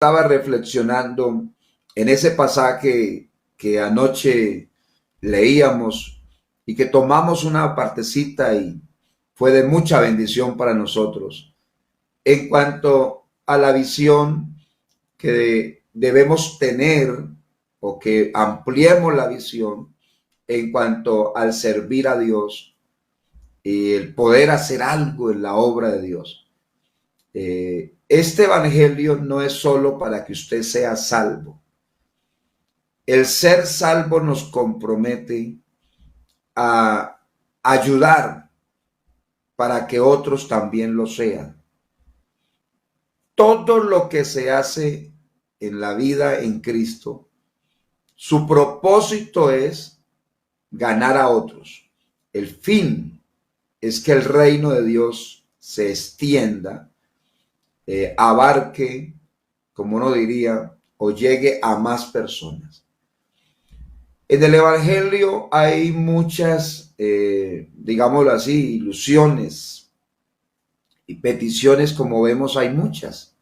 Estaba reflexionando en ese pasaje que anoche leíamos y que tomamos una partecita y fue de mucha bendición para nosotros en cuanto a la visión que debemos tener o que ampliemos la visión en cuanto al servir a Dios y el poder hacer algo en la obra de Dios. Este evangelio no es solo para que usted sea salvo. El ser salvo nos compromete a ayudar para que otros también lo sean. Todo lo que se hace en la vida en Cristo, su propósito es ganar a otros. El fin es que el reino de Dios se extienda, abarque, como uno diría, o llegue a más personas. En el Evangelio hay muchas, digámoslo así, ilusiones y peticiones, como vemos, hay muchas.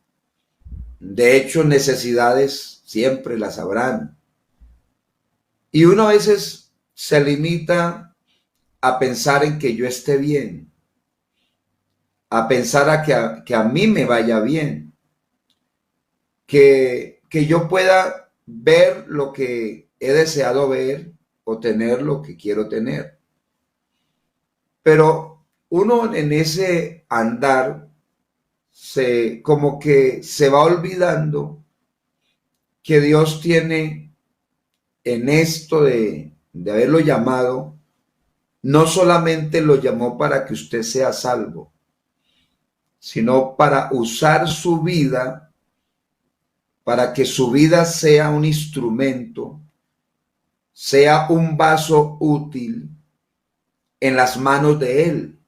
De hecho, necesidades siempre las habrán. Y uno a veces se limita a pensar en que yo esté bien, a pensar que a mí me vaya bien, que yo pueda ver lo que he deseado ver o tener lo que quiero tener. Pero uno en ese andar como que se va olvidando que Dios tiene en esto de haberlo llamado, no solamente lo llamó para que usted sea salvo, sino para usar su vida, para que su vida sea un instrumento, sea un vaso útil en las manos de Él.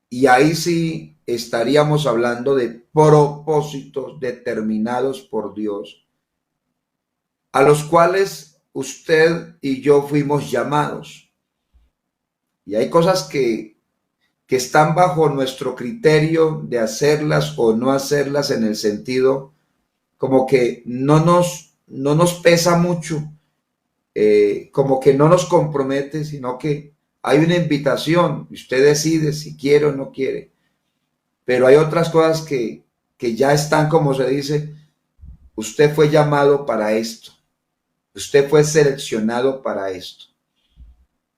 Y ahí sí estaríamos hablando de propósitos determinados por Dios, a los cuales usted y yo fuimos llamados. Y hay cosas que están bajo nuestro criterio de hacerlas o no hacerlas, en el sentido como que no nos pesa mucho, como que no nos compromete, sino que hay una invitación, usted decide si quiere o no quiere. Pero hay otras cosas que ya están, como se dice, usted fue llamado para esto, usted fue seleccionado para esto.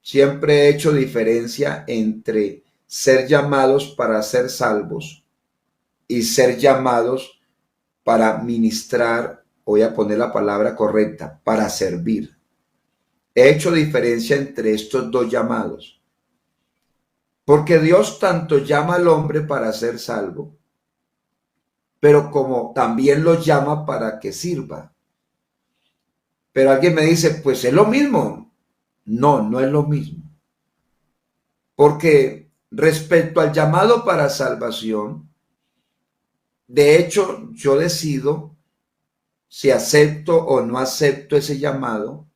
Siempre he hecho diferencia entre ser llamados para ser salvos y ser llamados para ministrar, voy a poner la palabra correcta, para servir. He hecho diferencia entre estos dos llamados, porque Dios tanto llama al hombre para ser salvo, pero como también lo llama para que sirva. Pero alguien me dice, pues es lo mismo. No, no es lo mismo. Porque respecto al llamado para salvación, de hecho, yo decido si acepto o no acepto ese llamado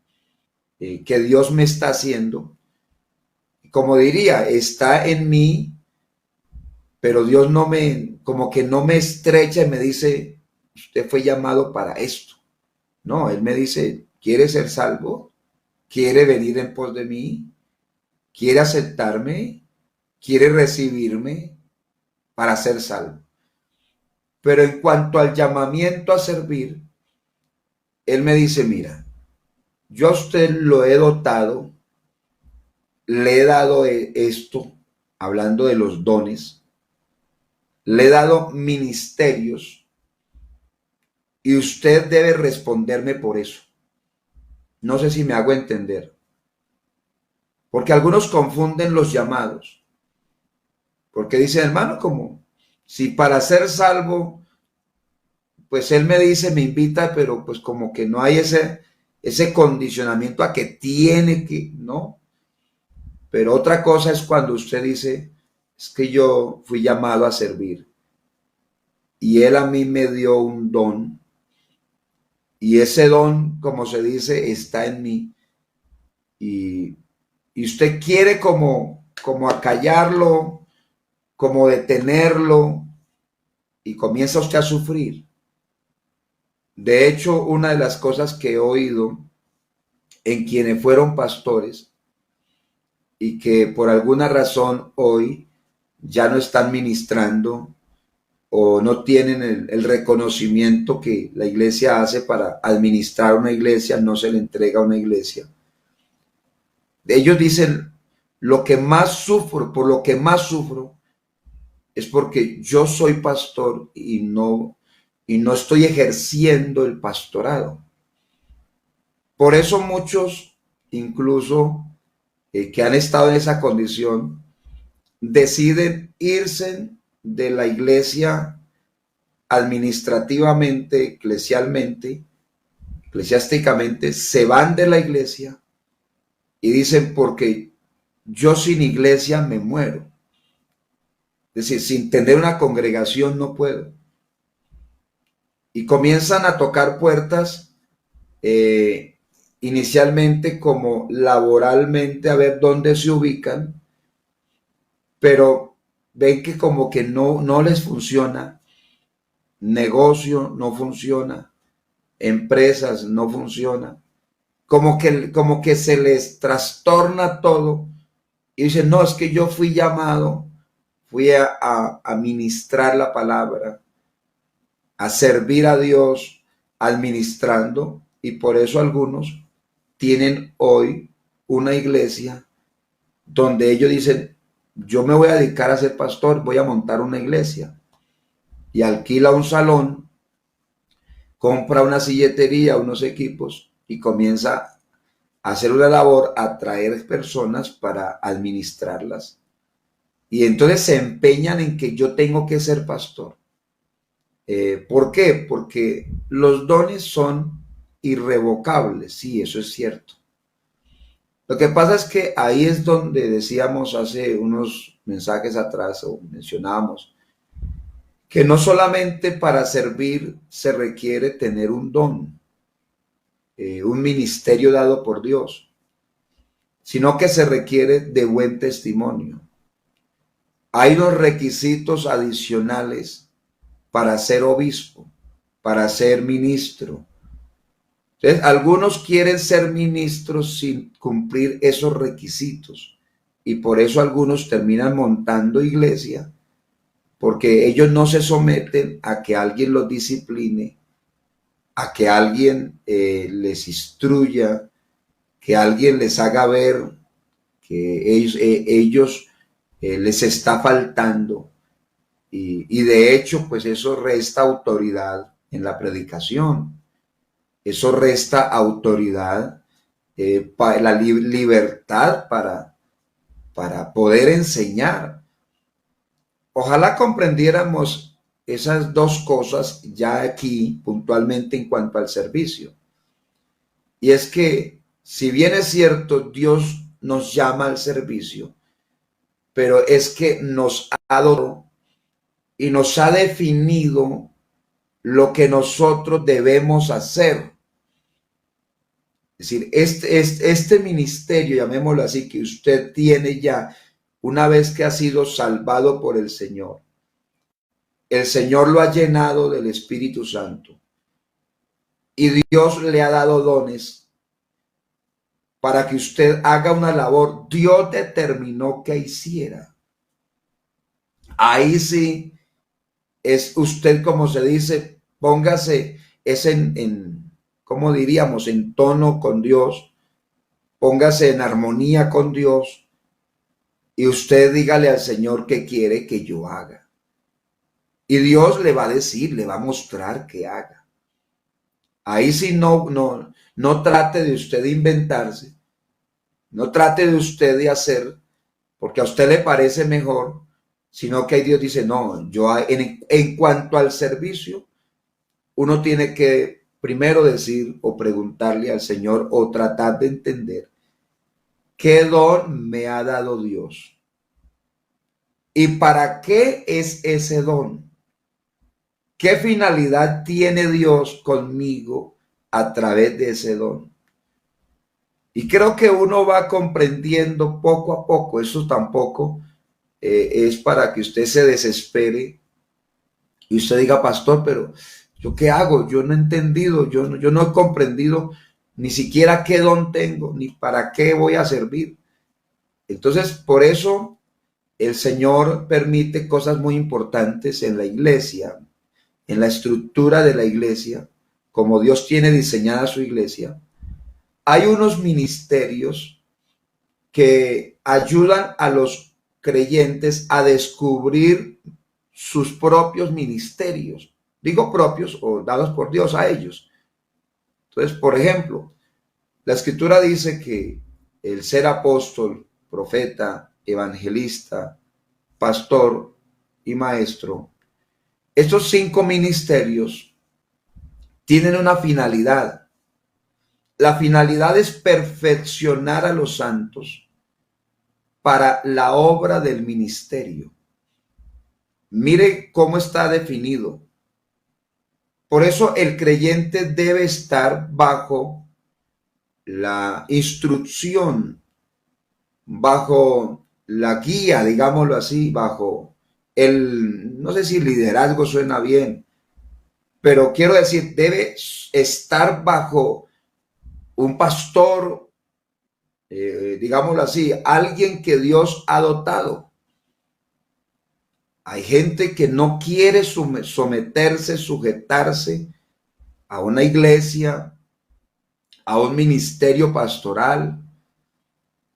que Dios me está haciendo. Como diría, está en mí, pero Dios no me, como que no me estrecha y me dice, usted fue llamado para esto. No, Él me dice, ¿quiere ser salvo? ¿Quiere venir en pos de mí? ¿Quiere aceptarme? ¿Quiere recibirme para ser salvo? Pero en cuanto al llamamiento a servir, Él me dice, mira, yo a usted lo he dotado, le he dado esto, hablando de los dones, le he dado ministerios y usted debe responderme por eso. No sé si me hago entender, porque algunos confunden los llamados, porque dicen, hermano, como si para ser salvo, pues él me dice, me invita, pero pues como que no hay ese condicionamiento a que tiene que, ¿no? Pero otra cosa es cuando usted dice, es que yo fui llamado a servir y Él a mí me dio un don y ese don, como se dice, está en mí y, y usted quiere como acallarlo, como detenerlo y comienza usted a sufrir. De hecho, una de las cosas que he oído en quienes fueron pastores y que por alguna razón hoy ya no están ministrando o no tienen el reconocimiento que la iglesia hace para administrar una iglesia, no se le entrega a una iglesia. Ellos dicen, lo que más sufro, por lo que más sufro, es porque yo soy pastor y no estoy ejerciendo el pastorado. Por eso muchos, incluso que han estado en esa condición, deciden irse de la iglesia administrativamente, eclesiásticamente, se van de la iglesia y dicen, porque yo sin iglesia me muero. Es decir, sin tener una congregación no puedo. Y comienzan a tocar puertas, inicialmente como laboralmente, a ver dónde se ubican, pero ven que como que no les funciona, negocio no funciona, empresas no funciona, como que se les trastorna todo y dicen, no, es que yo fui llamado, fui a ministrar la palabra, a servir a Dios administrando, y por eso algunos tienen hoy una iglesia donde ellos dicen, yo me voy a dedicar a ser pastor, voy a montar una iglesia, y alquila un salón, compra una silletería, unos equipos y comienza a hacer una labor, a traer personas para administrarlas. Y entonces se empeñan en que yo tengo que ser pastor. ¿Por qué? Porque los dones son irrevocables, sí, eso es cierto. Lo que pasa es que ahí es donde decíamos hace unos mensajes atrás, o mencionábamos, que no solamente para servir se requiere tener un don, un ministerio dado por Dios, sino que se requiere de buen testimonio. Hay unos requisitos adicionales para ser obispo, para ser ministro. Entonces, algunos quieren ser ministros sin cumplir esos requisitos, y por eso algunos terminan montando iglesia, porque ellos no se someten a que alguien los discipline, a que alguien les instruya, que alguien les haga ver que ellos les está faltando. Y de hecho, pues eso resta autoridad en la predicación. Eso resta autoridad, para la libertad para poder enseñar. Ojalá comprendiéramos esas dos cosas ya aquí puntualmente en cuanto al servicio. Y es que, si bien es cierto, Dios nos llama al servicio, pero es que nos ha dado y nos ha definido lo que nosotros debemos hacer. Es decir, este ministerio, llamémoslo así, que usted tiene ya una vez que ha sido salvado por el Señor lo ha llenado del Espíritu Santo y Dios le ha dado dones para que usted haga una labor. Dios determinó que hiciera. Ahí sí es usted, como se dice, póngase, es ¿cómo diríamos?, en tono con Dios, póngase en armonía con Dios y usted dígale al Señor qué quiere que yo haga. Y Dios le va a decir, le va a mostrar qué haga. Ahí sí no trate de usted inventarse, no trate de usted de hacer, porque a usted le parece mejor, sino que Dios dice, no, yo en cuanto al servicio, uno tiene que primero decir o preguntarle al Señor o tratar de entender qué don me ha dado Dios y para qué es ese don. ¿Qué finalidad tiene Dios conmigo a través de ese don? Y creo que uno va comprendiendo poco a poco. Eso tampoco es para que usted se desespere y usted diga, pastor, pero ¿Yo qué hago? Yo no he entendido, yo no he comprendido ni siquiera qué don tengo, ni para qué voy a servir. Entonces, por eso el Señor permite cosas muy importantes en la iglesia, en la estructura de la iglesia, como Dios tiene diseñada su iglesia. Hay unos ministerios que ayudan a los creyentes a descubrir sus propios ministerios. Digo propios o dados por Dios a ellos. Entonces, por ejemplo, la escritura dice que el ser apóstol, profeta, evangelista, pastor y maestro, estos 5 ministerios tienen una finalidad. La finalidad es perfeccionar a los santos para la obra del ministerio. Mire cómo está definido. Por eso el creyente debe estar bajo la instrucción, bajo la guía, digámoslo así, bajo no sé si liderazgo suena bien, pero quiero decir, debe estar bajo un pastor, digámoslo así, alguien que Dios ha dotado. Hay gente que no quiere someterse, sujetarse a una iglesia, a un ministerio pastoral,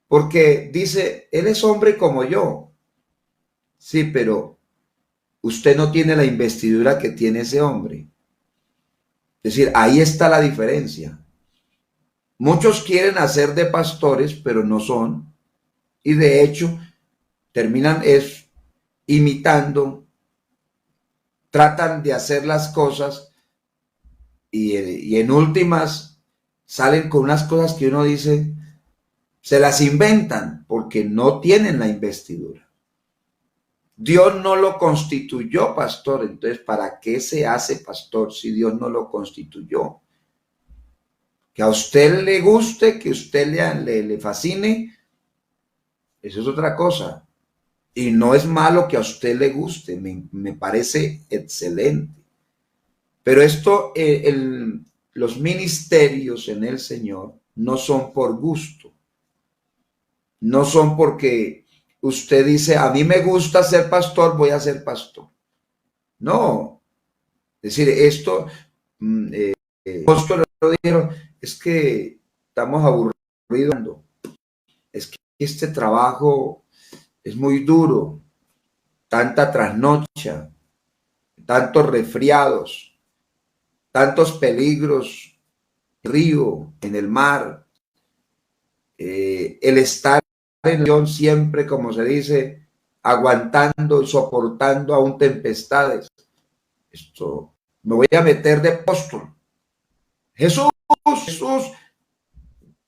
porque dice, él es hombre como yo. Sí, pero usted no tiene la investidura que tiene ese hombre. Es decir, ahí está la diferencia. Muchos quieren hacer de pastores, pero no son. Y de hecho, terminan imitando, tratan de hacer las cosas y en últimas salen con unas cosas que uno dice, se las inventan porque no tienen la investidura. Dios no lo constituyó pastor, entonces ¿para qué se hace pastor si Dios no lo constituyó? Que a usted le guste, que a usted le fascine, eso es otra cosa. Y no es malo que a usted le guste, me parece excelente. Pero esto, los ministerios en el Señor no son por gusto, no son porque usted dice, a mí me gusta ser pastor, voy a ser pastor. No, es decir, esto, apóstoles lo dijeron, es que estamos aburridos, es que este trabajo es muy duro, tanta trasnocha, tantos resfriados, tantos peligros, río, en el mar, el estar en el siempre, como se dice, aguantando y soportando aún tempestades. Esto, me voy a meter de apóstol. Jesús,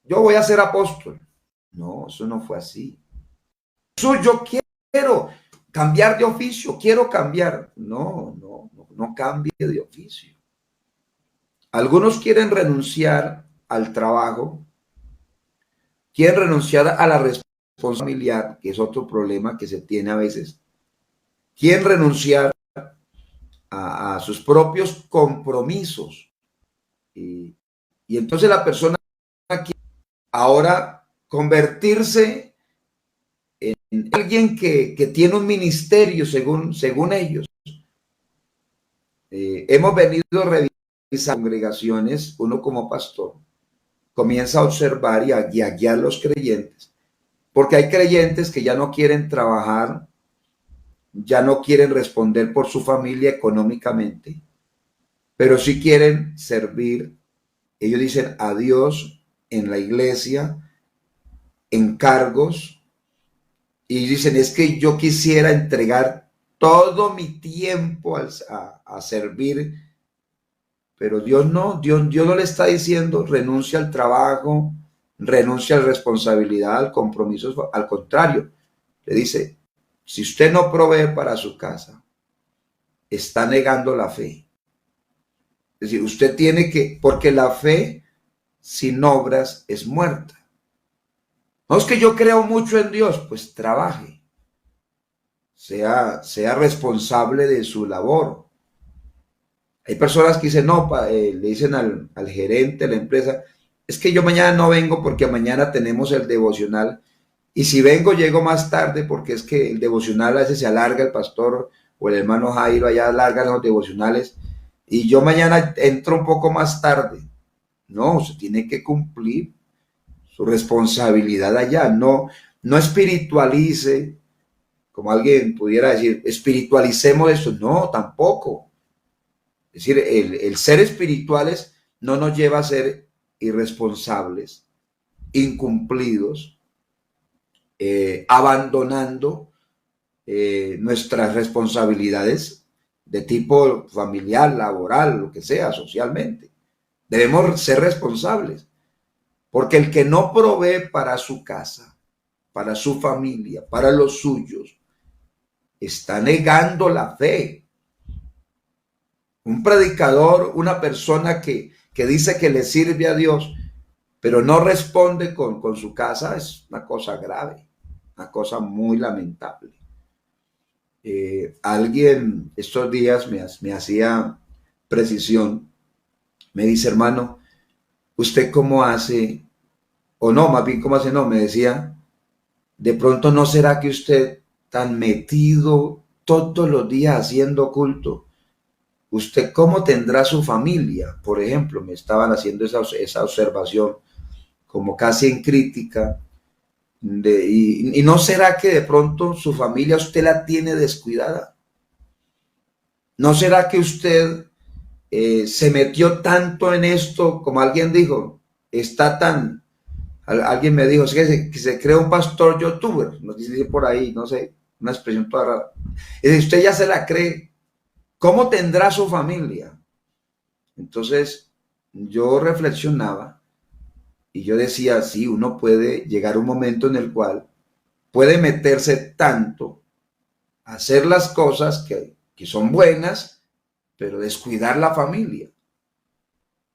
yo voy a ser apóstol. No, eso no fue así. Jesús, yo quiero cambiar de oficio, quiero cambiar. No cambie de oficio. Algunos quieren renunciar al trabajo, quieren renunciar a la responsabilidad familiar, que es otro problema que se tiene a veces. Quieren renunciar a sus propios compromisos. Y entonces la persona quiere ahora convertirse en alguien que tiene un ministerio según ellos. Hemos venido revisando congregaciones, uno como pastor comienza a observar y a guiar los creyentes, porque hay creyentes que ya no quieren trabajar, ya no quieren responder por su familia económicamente, pero sí quieren servir. Ellos dicen a Dios en la iglesia, en cargos, y dicen, es que yo quisiera entregar todo mi tiempo a servir, pero Dios no, Dios no le está diciendo renuncia al trabajo, renuncia a la responsabilidad, al compromiso, al contrario, le dice, si usted no provee para su casa, está negando la fe. Es decir, usted tiene que, porque la fe sin obras es muerta. No es que yo creo mucho en Dios, pues trabaje, sea responsable de su labor. Hay personas que dicen, no, le dicen al gerente de la empresa, es que yo mañana no vengo porque mañana tenemos el devocional y si vengo llego más tarde porque es que el devocional a veces se alarga, el pastor o el hermano Jairo allá alargan los devocionales y yo mañana entro un poco más tarde. No, se tiene que cumplir su responsabilidad allá, no espiritualice, como alguien pudiera decir, espiritualicemos eso, no, tampoco. Es decir, el ser espirituales no nos lleva a ser irresponsables, incumplidos, abandonando nuestras responsabilidades de tipo familiar, laboral, lo que sea, socialmente. Debemos ser responsables, porque el que no provee para su casa, para su familia, para los suyos, está negando la fe. Un predicador, una persona que dice que le sirve a Dios, pero no responde con su casa, es una cosa grave, una cosa muy lamentable. Alguien estos días me hacía precisión, me dice, hermano, ¿usted cómo hace? O no, más bien cómo hace, no, me decía, de pronto no será que usted tan metido todos los días haciendo culto, ¿usted cómo tendrá su familia? Por ejemplo, me estaban haciendo esa observación como casi en crítica, y no será que de pronto su familia usted la tiene descuidada. ¿No será que usted se metió tanto en esto, como alguien dijo, está tan, alguien me dijo, es que se crea un pastor youtuber, nos dice por ahí, no sé, una expresión toda rara. Y usted ya se la cree, ¿cómo tendrá su familia? Entonces yo reflexionaba y yo decía, sí, uno puede llegar a un momento en el cual puede meterse tanto, hacer las cosas que son buenas, pero descuidar la familia.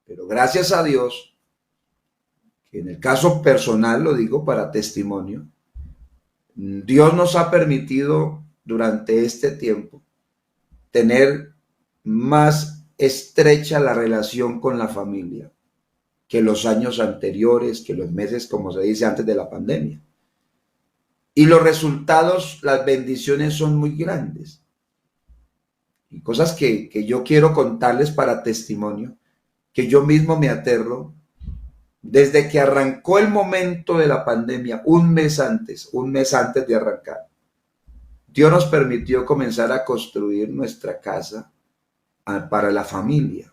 Pero gracias a Dios, que en el caso personal, lo digo para testimonio, Dios nos ha permitido durante este tiempo tener más estrecha la relación con la familia que los años anteriores, que los meses, como se dice, antes de la pandemia. Y los resultados, las bendiciones son muy grandes. Y cosas que yo quiero contarles para testimonio, que yo mismo me aterro. Desde que arrancó el momento de la pandemia, un mes antes de arrancar, Dios nos permitió comenzar a construir nuestra casa para la familia.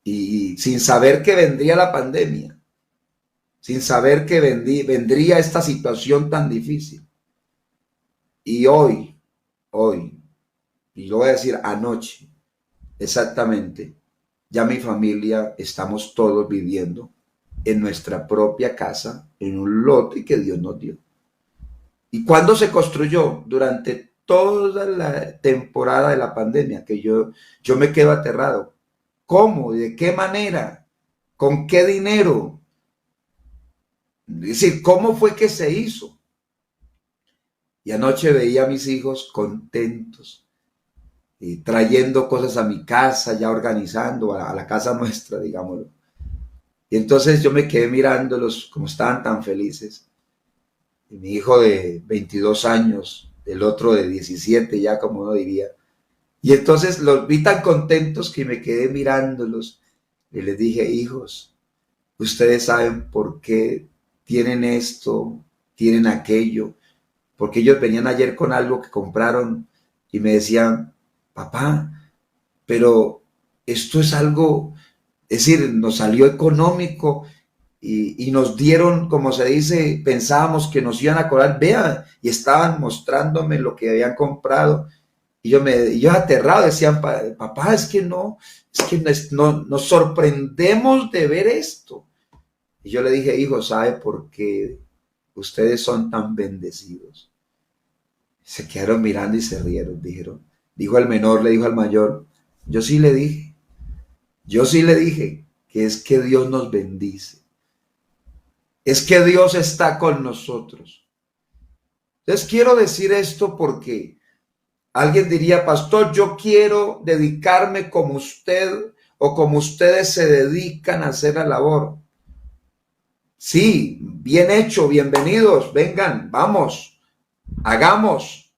Y sin saber que vendría la pandemia, sin saber que vendría esta situación tan difícil. Y hoy, y lo voy a decir anoche, exactamente, ya mi familia estamos todos viviendo en nuestra propia casa, en un lote que Dios nos dio. ¿Y cuándo se construyó? Durante toda la temporada de la pandemia, que yo me quedo aterrado. ¿Cómo? ¿De qué manera? ¿Con qué dinero? Es decir, ¿cómo fue que se hizo? Y anoche veía a mis hijos contentos, trayendo cosas a mi casa, ya organizando a la casa nuestra, digámoslo. Y entonces yo me quedé mirándolos como estaban tan felices. Y mi hijo de 22 años, el otro de 17 ya como uno diría. Y entonces los vi tan contentos que me quedé mirándolos y les dije, hijos, ustedes saben por qué tienen esto, tienen aquello, porque ellos venían ayer con algo que compraron y me decían, papá, pero esto es algo, es decir, nos salió económico y nos dieron, como se dice, pensábamos que nos iban a cobrar, vean, y estaban mostrándome lo que habían comprado. Y yo aterrado, decían, papá, es que nos sorprendemos de ver esto. Y yo le dije, hijo, ¿sabe por qué ustedes son tan bendecidos? Se quedaron mirando y se rieron, dijo el menor, le dijo al mayor, yo sí le dije que es que Dios nos bendice. Es que Dios está con nosotros. Entonces quiero decir esto porque Alguien diría, pastor, yo quiero dedicarme como usted o como ustedes se dedican a hacer la labor. Sí, bien hecho, bienvenidos, vengan, vamos, hagamos,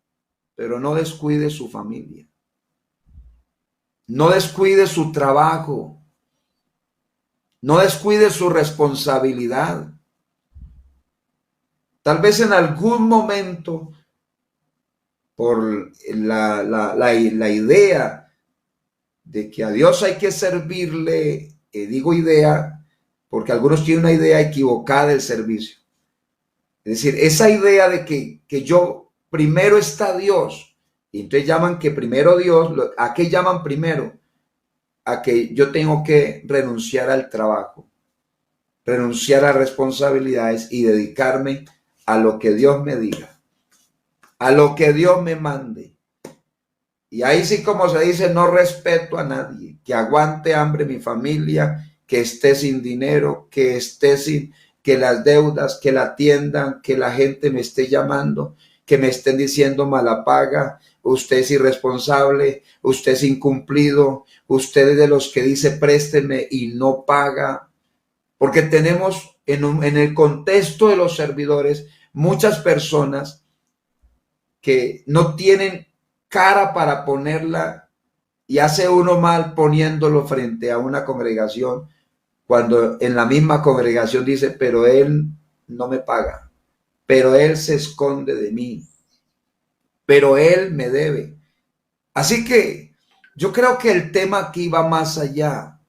pero no descuide su familia. No descuide su trabajo. No descuide su responsabilidad. Tal vez en algún momento, por la idea de que a Dios hay que servirle, digo idea, porque algunos tienen una idea equivocada del servicio. Es decir, esa idea de que yo primero está Dios, y entonces llaman que primero Dios, ¿a qué llaman primero? A que yo tengo que renunciar al trabajo, renunciar a responsabilidades y dedicarme a lo que Dios me diga, a lo que Dios me mande. Y ahí sí, como se dice, no respeto a nadie, que aguante hambre mi familia, que esté sin dinero, que esté sin, que las deudas, que la atiendan, que la gente me esté llamando, que me estén diciendo mala paga, usted es irresponsable, usted es incumplido, usted es de los que dice présteme y no paga. Porque tenemos en el contexto de los servidores muchas personas que no tienen cara para ponerla y hace uno mal poniéndolo frente a una congregación cuando en la misma congregación dice, pero él no me paga, pero él se esconde de mí, pero él me debe. Así que yo creo que el tema aquí va más allá.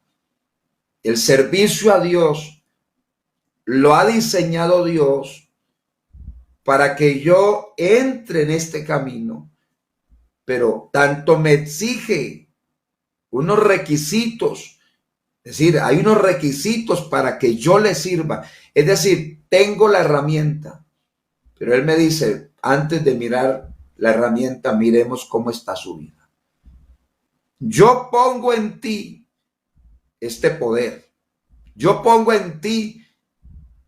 El servicio a Dios lo ha diseñado Dios para que yo entre en este camino, pero tanto me exige unos requisitos, es decir, hay unos requisitos para que yo le sirva. Es decir, tengo la herramienta, pero él me dice, antes de mirar la herramienta, miremos cómo está su vida. Yo pongo en ti este poder, yo pongo en ti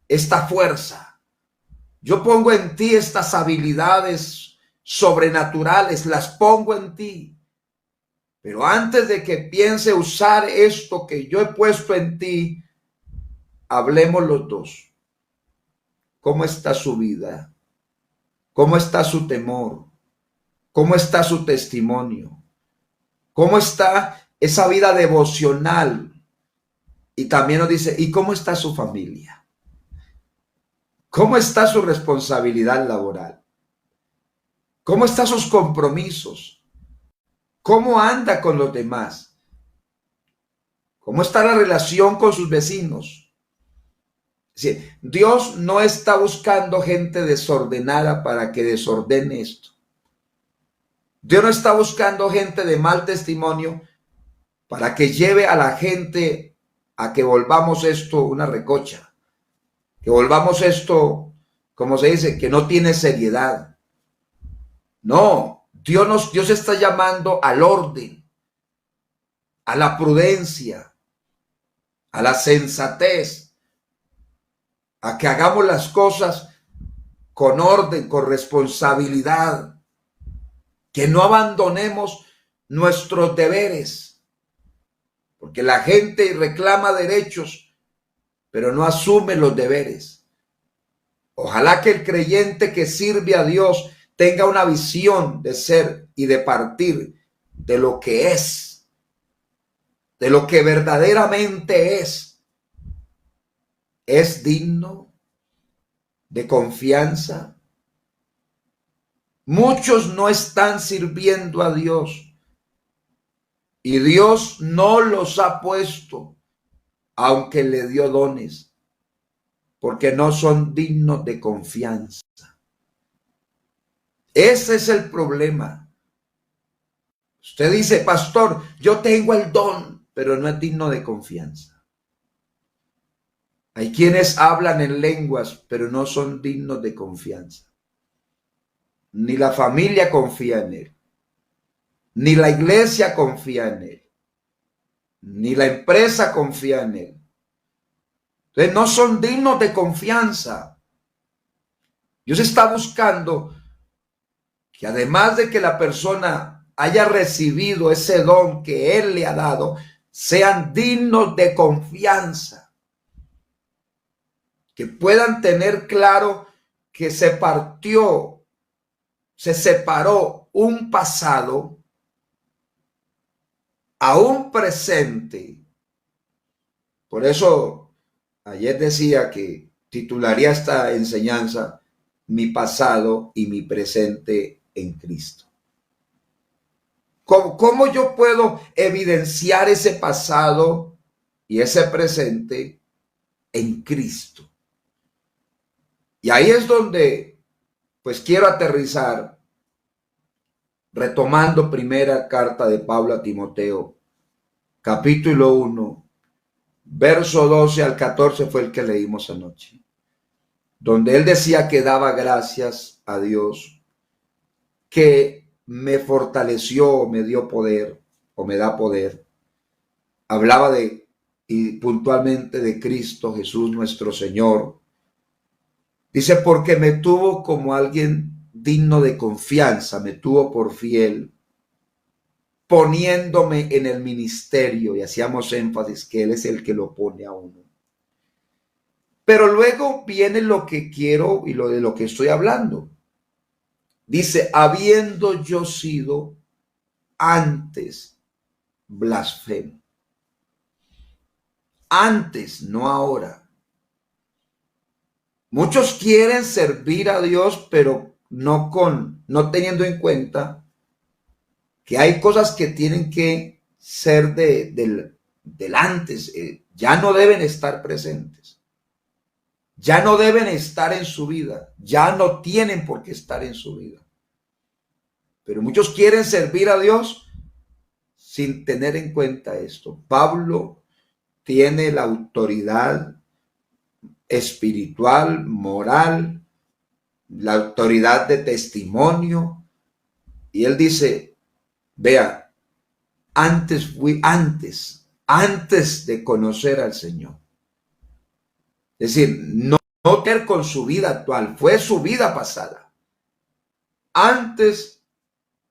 esta fuerza, yo pongo en ti estas habilidades sobrenaturales, las pongo en ti. Pero antes de que piense usar esto que yo he puesto en ti, hablemos los dos. ¿Cómo está su vida? ¿Cómo está su temor? ¿Cómo está su testimonio? ¿Cómo está esa vida devocional? Y también nos dice, ¿y cómo está su familia? ¿Cómo está su responsabilidad laboral? ¿Cómo están sus compromisos? ¿Cómo anda con los demás? ¿Cómo está la relación con sus vecinos? Sí, Dios no está buscando gente desordenada para que desordene esto. Dios no está buscando gente de mal testimonio para que lleve a la gente a que volvamos esto una recocha, que volvamos esto, como se dice, que no tiene seriedad. No, Dios está llamando al orden, a la prudencia, a la sensatez, a que hagamos las cosas con orden, con responsabilidad, que no abandonemos nuestros deberes, porque la gente reclama derechos, pero no asume los deberes. Ojalá que el creyente que sirve a Dios tenga una visión de ser y de partir de lo que es, de lo que verdaderamente es. ¿Es digno de confianza? Muchos no están sirviendo a Dios y Dios no los ha puesto, aunque le dio dones, porque no son dignos de confianza. Ese es el problema. Usted dice, pastor, yo tengo el don, pero no es digno de confianza. Hay quienes hablan en lenguas, pero no son dignos de confianza. Ni la familia confía en él, ni la iglesia confía en él, ni la empresa confía en él. Entonces no son dignos de confianza. Dios está buscando que además de que la persona haya recibido ese don que Él le ha dado, sean dignos de confianza, que puedan tener claro que se partió, se separó un pasado a un presente. Por eso ayer decía que titularía esta enseñanza Mi pasado y mi presente en Cristo. ¿Cómo yo puedo evidenciar ese pasado y ese presente en Cristo? Y ahí es donde pues quiero aterrizar retomando primera carta de Pablo a Timoteo, capítulo 1, verso 12 al 14 fue el que leímos anoche, donde él decía que daba gracias a Dios, que me fortaleció, me dio poder o me da poder. Hablaba de y puntualmente de Cristo Jesús nuestro Señor. Dice, porque me tuvo como alguien digno de confianza, me tuvo por fiel, poniéndome en el ministerio, y hacíamos énfasis que Él es el que lo pone a uno. Pero luego viene lo que quiero y lo de lo que estoy hablando. Dice, habiendo yo sido antes blasfemo. Antes, no ahora. Muchos quieren servir a Dios, pero no teniendo en cuenta que hay cosas que tienen que ser del antes, ya no deben estar presentes, ya no deben estar en su vida, ya no tienen por qué estar en su vida. Pero muchos quieren servir a Dios sin tener en cuenta esto. Pablo tiene la autoridad espiritual, moral, la autoridad de testimonio, y él dice, vea, antes de conocer al Señor. Es decir, no tener con su vida actual, fue su vida pasada. Antes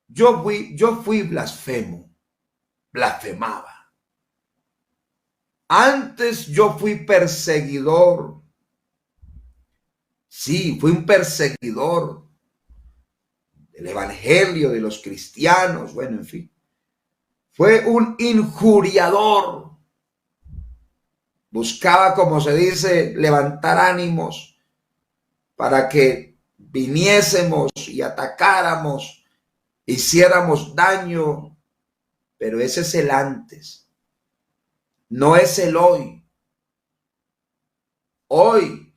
yo fui blasfemo, blasfemaba. Antes yo fui perseguidor. Sí, fui un perseguidor del evangelio, de los cristianos, bueno, en fin. Fue un injuriador. Buscaba, como se dice, levantar ánimos para que viniésemos y atacáramos, hiciéramos daño, pero ese es el antes, no es el hoy. Hoy,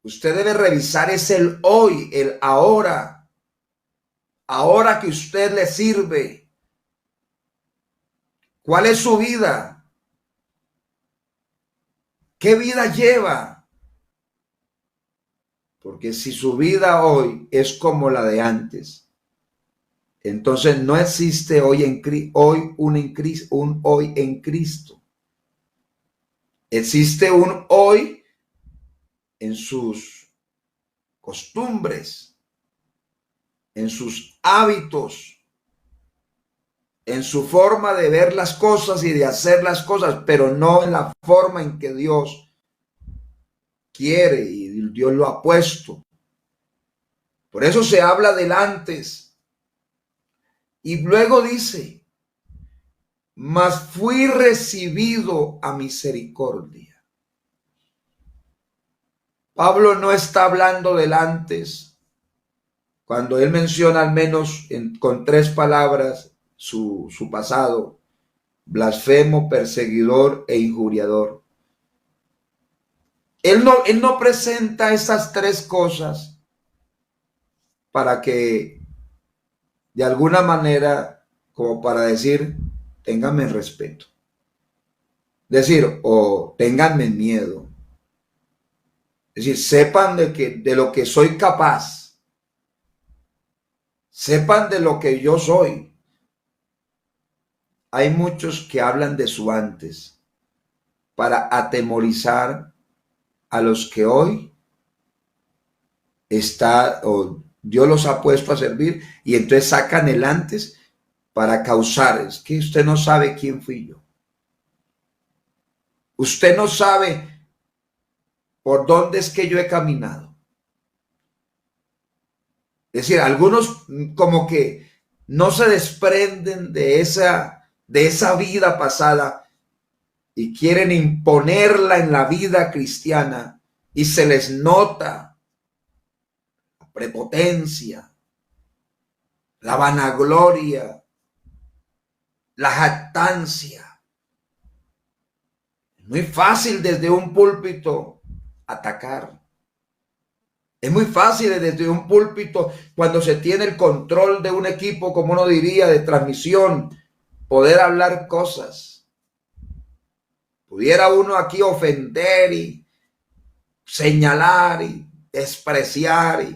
usted debe revisar, es el hoy, el ahora, ahora que usted le sirve. ¿Cuál es su vida? ¿Qué vida lleva? Porque si su vida hoy es como la de antes, entonces no existe un hoy en Cristo. Existe un hoy en sus costumbres, en sus hábitos, en su forma de ver las cosas y de hacer las cosas, pero no en la forma en que Dios quiere y Dios lo ha puesto. Por eso se habla del antes. Y luego dice, mas fui recibido a misericordia. Pablo no está hablando del antes, cuando él menciona al menos con 3 palabras su pasado: blasfemo, perseguidor e injuriador. Él no presenta esas 3 cosas para que de alguna manera, como para decir, ténganme respeto. Decir, o ténganme miedo. Es decir, sepan de lo que soy capaz. Sepan de lo que yo soy. Hay muchos que hablan de su antes para atemorizar a los que hoy Dios los ha puesto a servir y entonces sacan el antes para causar. Es que usted no sabe quién fui yo. Usted no sabe por dónde es que yo he caminado. Es decir, algunos como que no se desprenden de esa vida pasada y quieren imponerla en la vida cristiana y se les nota la prepotencia, la vanagloria, la jactancia. Es muy fácil desde un púlpito atacar. Es muy fácil desde un púlpito, cuando se tiene el control de un equipo, como uno diría, de transmisión, poder hablar cosas. Pudiera uno aquí ofender y señalar y despreciar.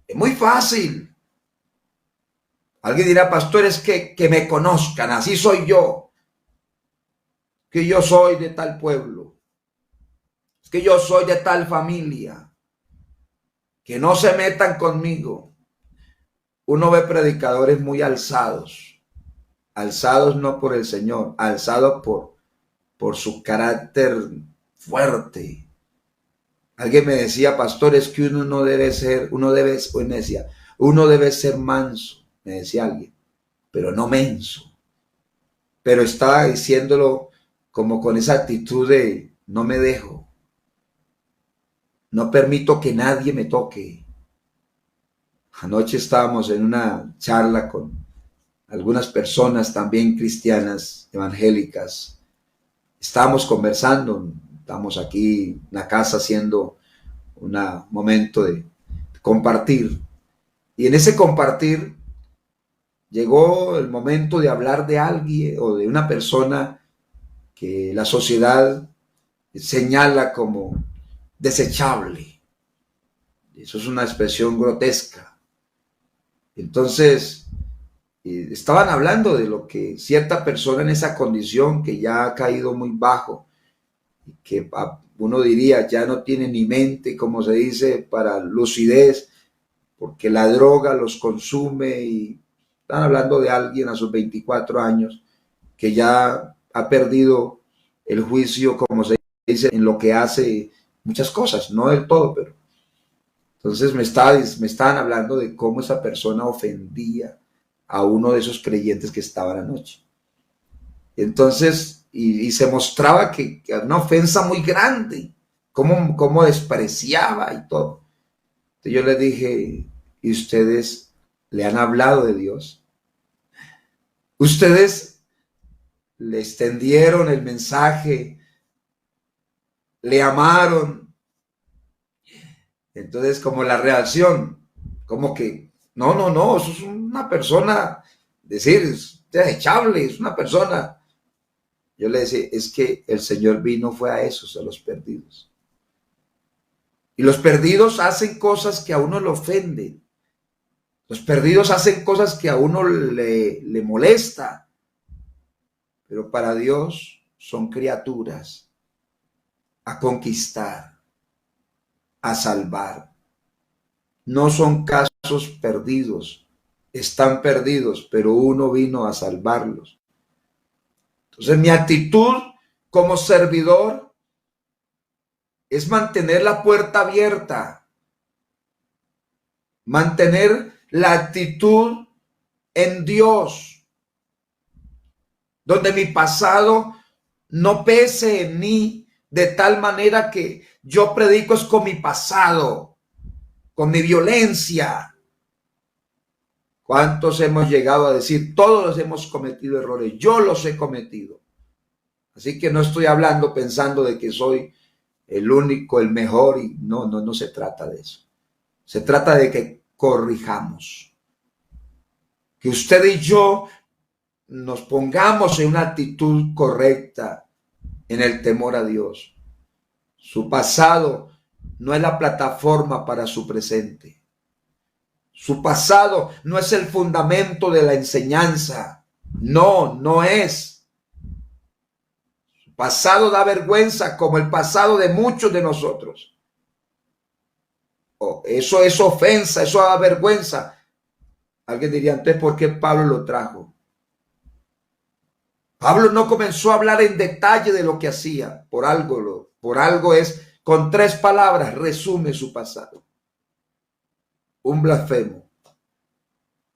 Es muy fácil. Alguien dirá, pastor, es que me conozcan, así soy yo. Que yo soy de tal pueblo. Es que yo soy de tal familia. Que no se metan conmigo. Uno ve predicadores muy alzados. Alzados no por el Señor, alzados por su carácter fuerte. Alguien me decía, pastor, es que uno debe ser manso, me decía alguien, pero no menso. Pero estaba diciéndolo como con esa actitud de no me dejo. No permito que nadie me toque. Anoche estábamos en una charla con algunas personas también cristianas, evangélicas. Estábamos conversando, estamos aquí en la casa haciendo un momento de compartir. Y en ese compartir llegó el momento de hablar de alguien o de una persona que la sociedad señala como desechable. Eso es una expresión grotesca. Entonces, estaban hablando de lo que cierta persona en esa condición que ya ha caído muy bajo, y que uno diría ya no tiene ni mente, como se dice, para lucidez, porque la droga los consume, y están hablando de alguien a sus 24 años que ya ha perdido el juicio, como se dice, en lo que hace muchas cosas, no del todo, pero entonces me estaban hablando de cómo esa persona ofendía a uno de esos creyentes que estaban anoche. Entonces, y se mostraba que una ofensa muy grande, cómo despreciaba y todo. Entonces yo les dije, ¿y ustedes le han hablado de Dios? ¿Ustedes le extendieron el mensaje? ¿Le amaron? Entonces, como la reacción, como que, no, eso es una persona, decir, es desechable, es una persona. Yo le decía, es que el Señor vino fue a esos, a los perdidos. Y los perdidos hacen cosas que a uno le ofenden. Los perdidos hacen cosas que a uno le molesta. Pero para Dios son criaturas a conquistar, a salvar. No son casos perdidos. Están perdidos, pero uno vino a salvarlos. Entonces mi actitud como servidor es mantener la puerta abierta, mantener la actitud en Dios, donde mi pasado no pese en mí de tal manera que yo predico es con mi pasado, con mi violencia. ¿Cuántos hemos llegado a decir? Todos hemos cometido errores, yo los he cometido. Así que no estoy hablando pensando de que soy el único, el mejor, y no se trata de eso. Se trata de que corrijamos, que usted y yo nos pongamos en una actitud correcta en el temor a Dios. Su pasado no es la plataforma para su presente. Su pasado no es el fundamento de la enseñanza. No es. Su pasado da vergüenza como el pasado de muchos de nosotros. eso es ofensa, eso da vergüenza. Alguien diría, entonces, ¿por qué Pablo lo trajo? Pablo no comenzó a hablar en detalle de lo que hacía, por algo es, con 3 palabras resume su pasado: un blasfemo,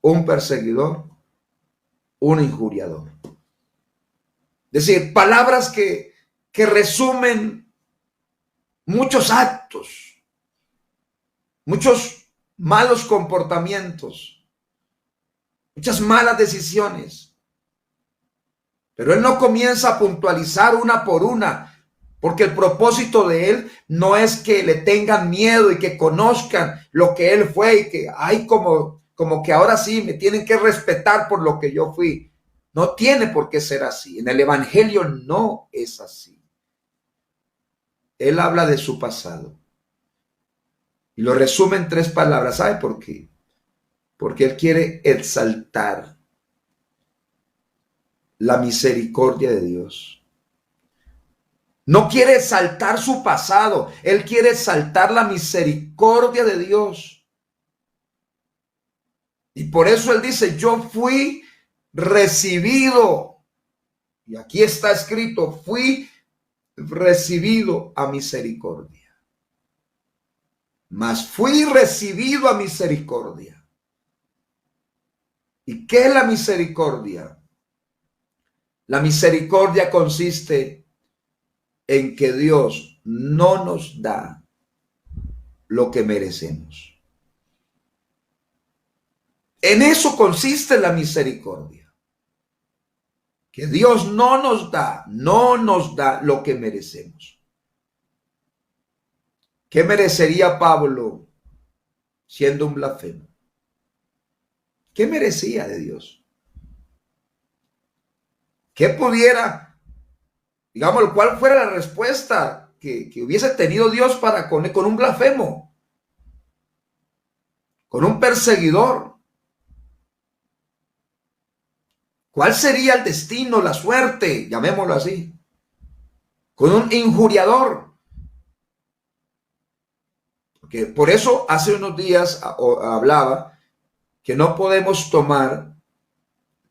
un perseguidor, un injuriador. Es decir, palabras que resumen muchos actos, muchos malos comportamientos, muchas malas decisiones. Pero él no comienza a puntualizar una por una, porque el propósito de él no es que le tengan miedo y que conozcan lo que él fue y que hay como que ahora sí me tienen que respetar por lo que yo fui. No tiene por qué ser así. En el evangelio no es así. Él habla de su pasado y lo resume en 3 palabras. ¿Sabe por qué? Porque él quiere exaltar la misericordia de Dios. No quiere exaltar su pasado, él quiere exaltar la misericordia de Dios. Y por eso él dice, yo fui recibido, y aquí está escrito, fui recibido a misericordia. Mas fui recibido a misericordia. ¿Y qué es la misericordia? La misericordia consiste en que Dios no nos da lo que merecemos. En eso consiste la misericordia. Que Dios no nos da lo que merecemos. ¿Qué merecería Pablo siendo un blasfemo? ¿Qué merecía de Dios? ¿Qué pudiera, digamos, cuál fuera la respuesta que hubiese tenido Dios para con un blasfemo, con un perseguidor? ¿Cuál sería el destino, la suerte, llamémoslo así, con un injuriador? Porque por eso hace unos días hablaba que no podemos tomar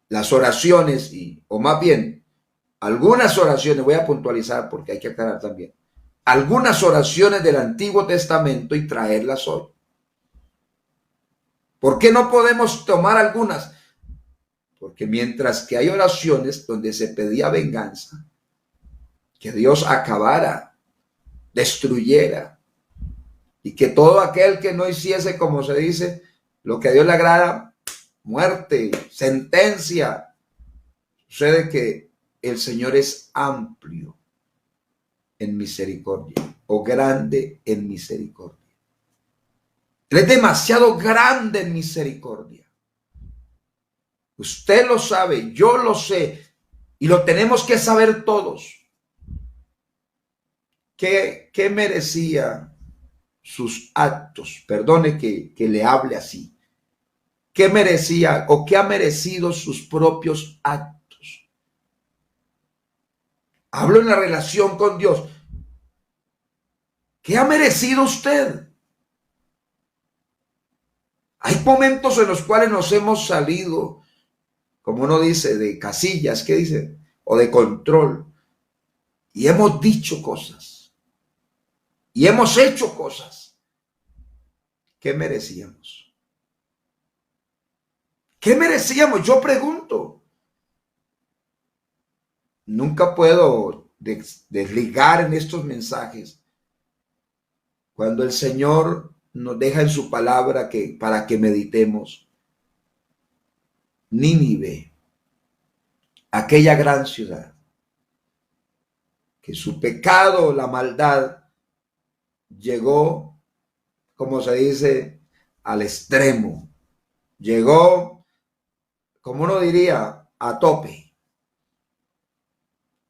las oraciones, o más bien, algunas oraciones, voy a puntualizar porque hay que aclarar también, algunas oraciones del Antiguo Testamento y traerlas hoy. ¿Por qué no podemos tomar algunas? Porque mientras que hay oraciones donde se pedía venganza, que Dios acabara, destruyera, y que todo aquel que no hiciese, como se dice, lo que a Dios le agrada, muerte, sentencia. Sucede que el Señor es amplio en misericordia, o grande en misericordia. Él es demasiado grande en misericordia. Usted lo sabe, yo lo sé, y lo tenemos que saber todos. ¿Qué merecía sus actos? Perdone que le hable así. ¿Qué merecía o qué ha merecido sus propios actos? Hablo en la relación con Dios. ¿Qué ha merecido usted? Hay momentos en los cuales nos hemos salido, como uno dice, de casillas, ¿qué dice? O de control. Y hemos dicho cosas. Y hemos hecho cosas. ¿Qué merecíamos? ¿Qué merecíamos? Yo pregunto. Nunca puedo desligar en estos mensajes cuando el Señor nos deja en su palabra para que meditemos. Nínive, aquella gran ciudad, que su pecado, la maldad, llegó, como se dice, al extremo. Llegó, como uno diría, a tope.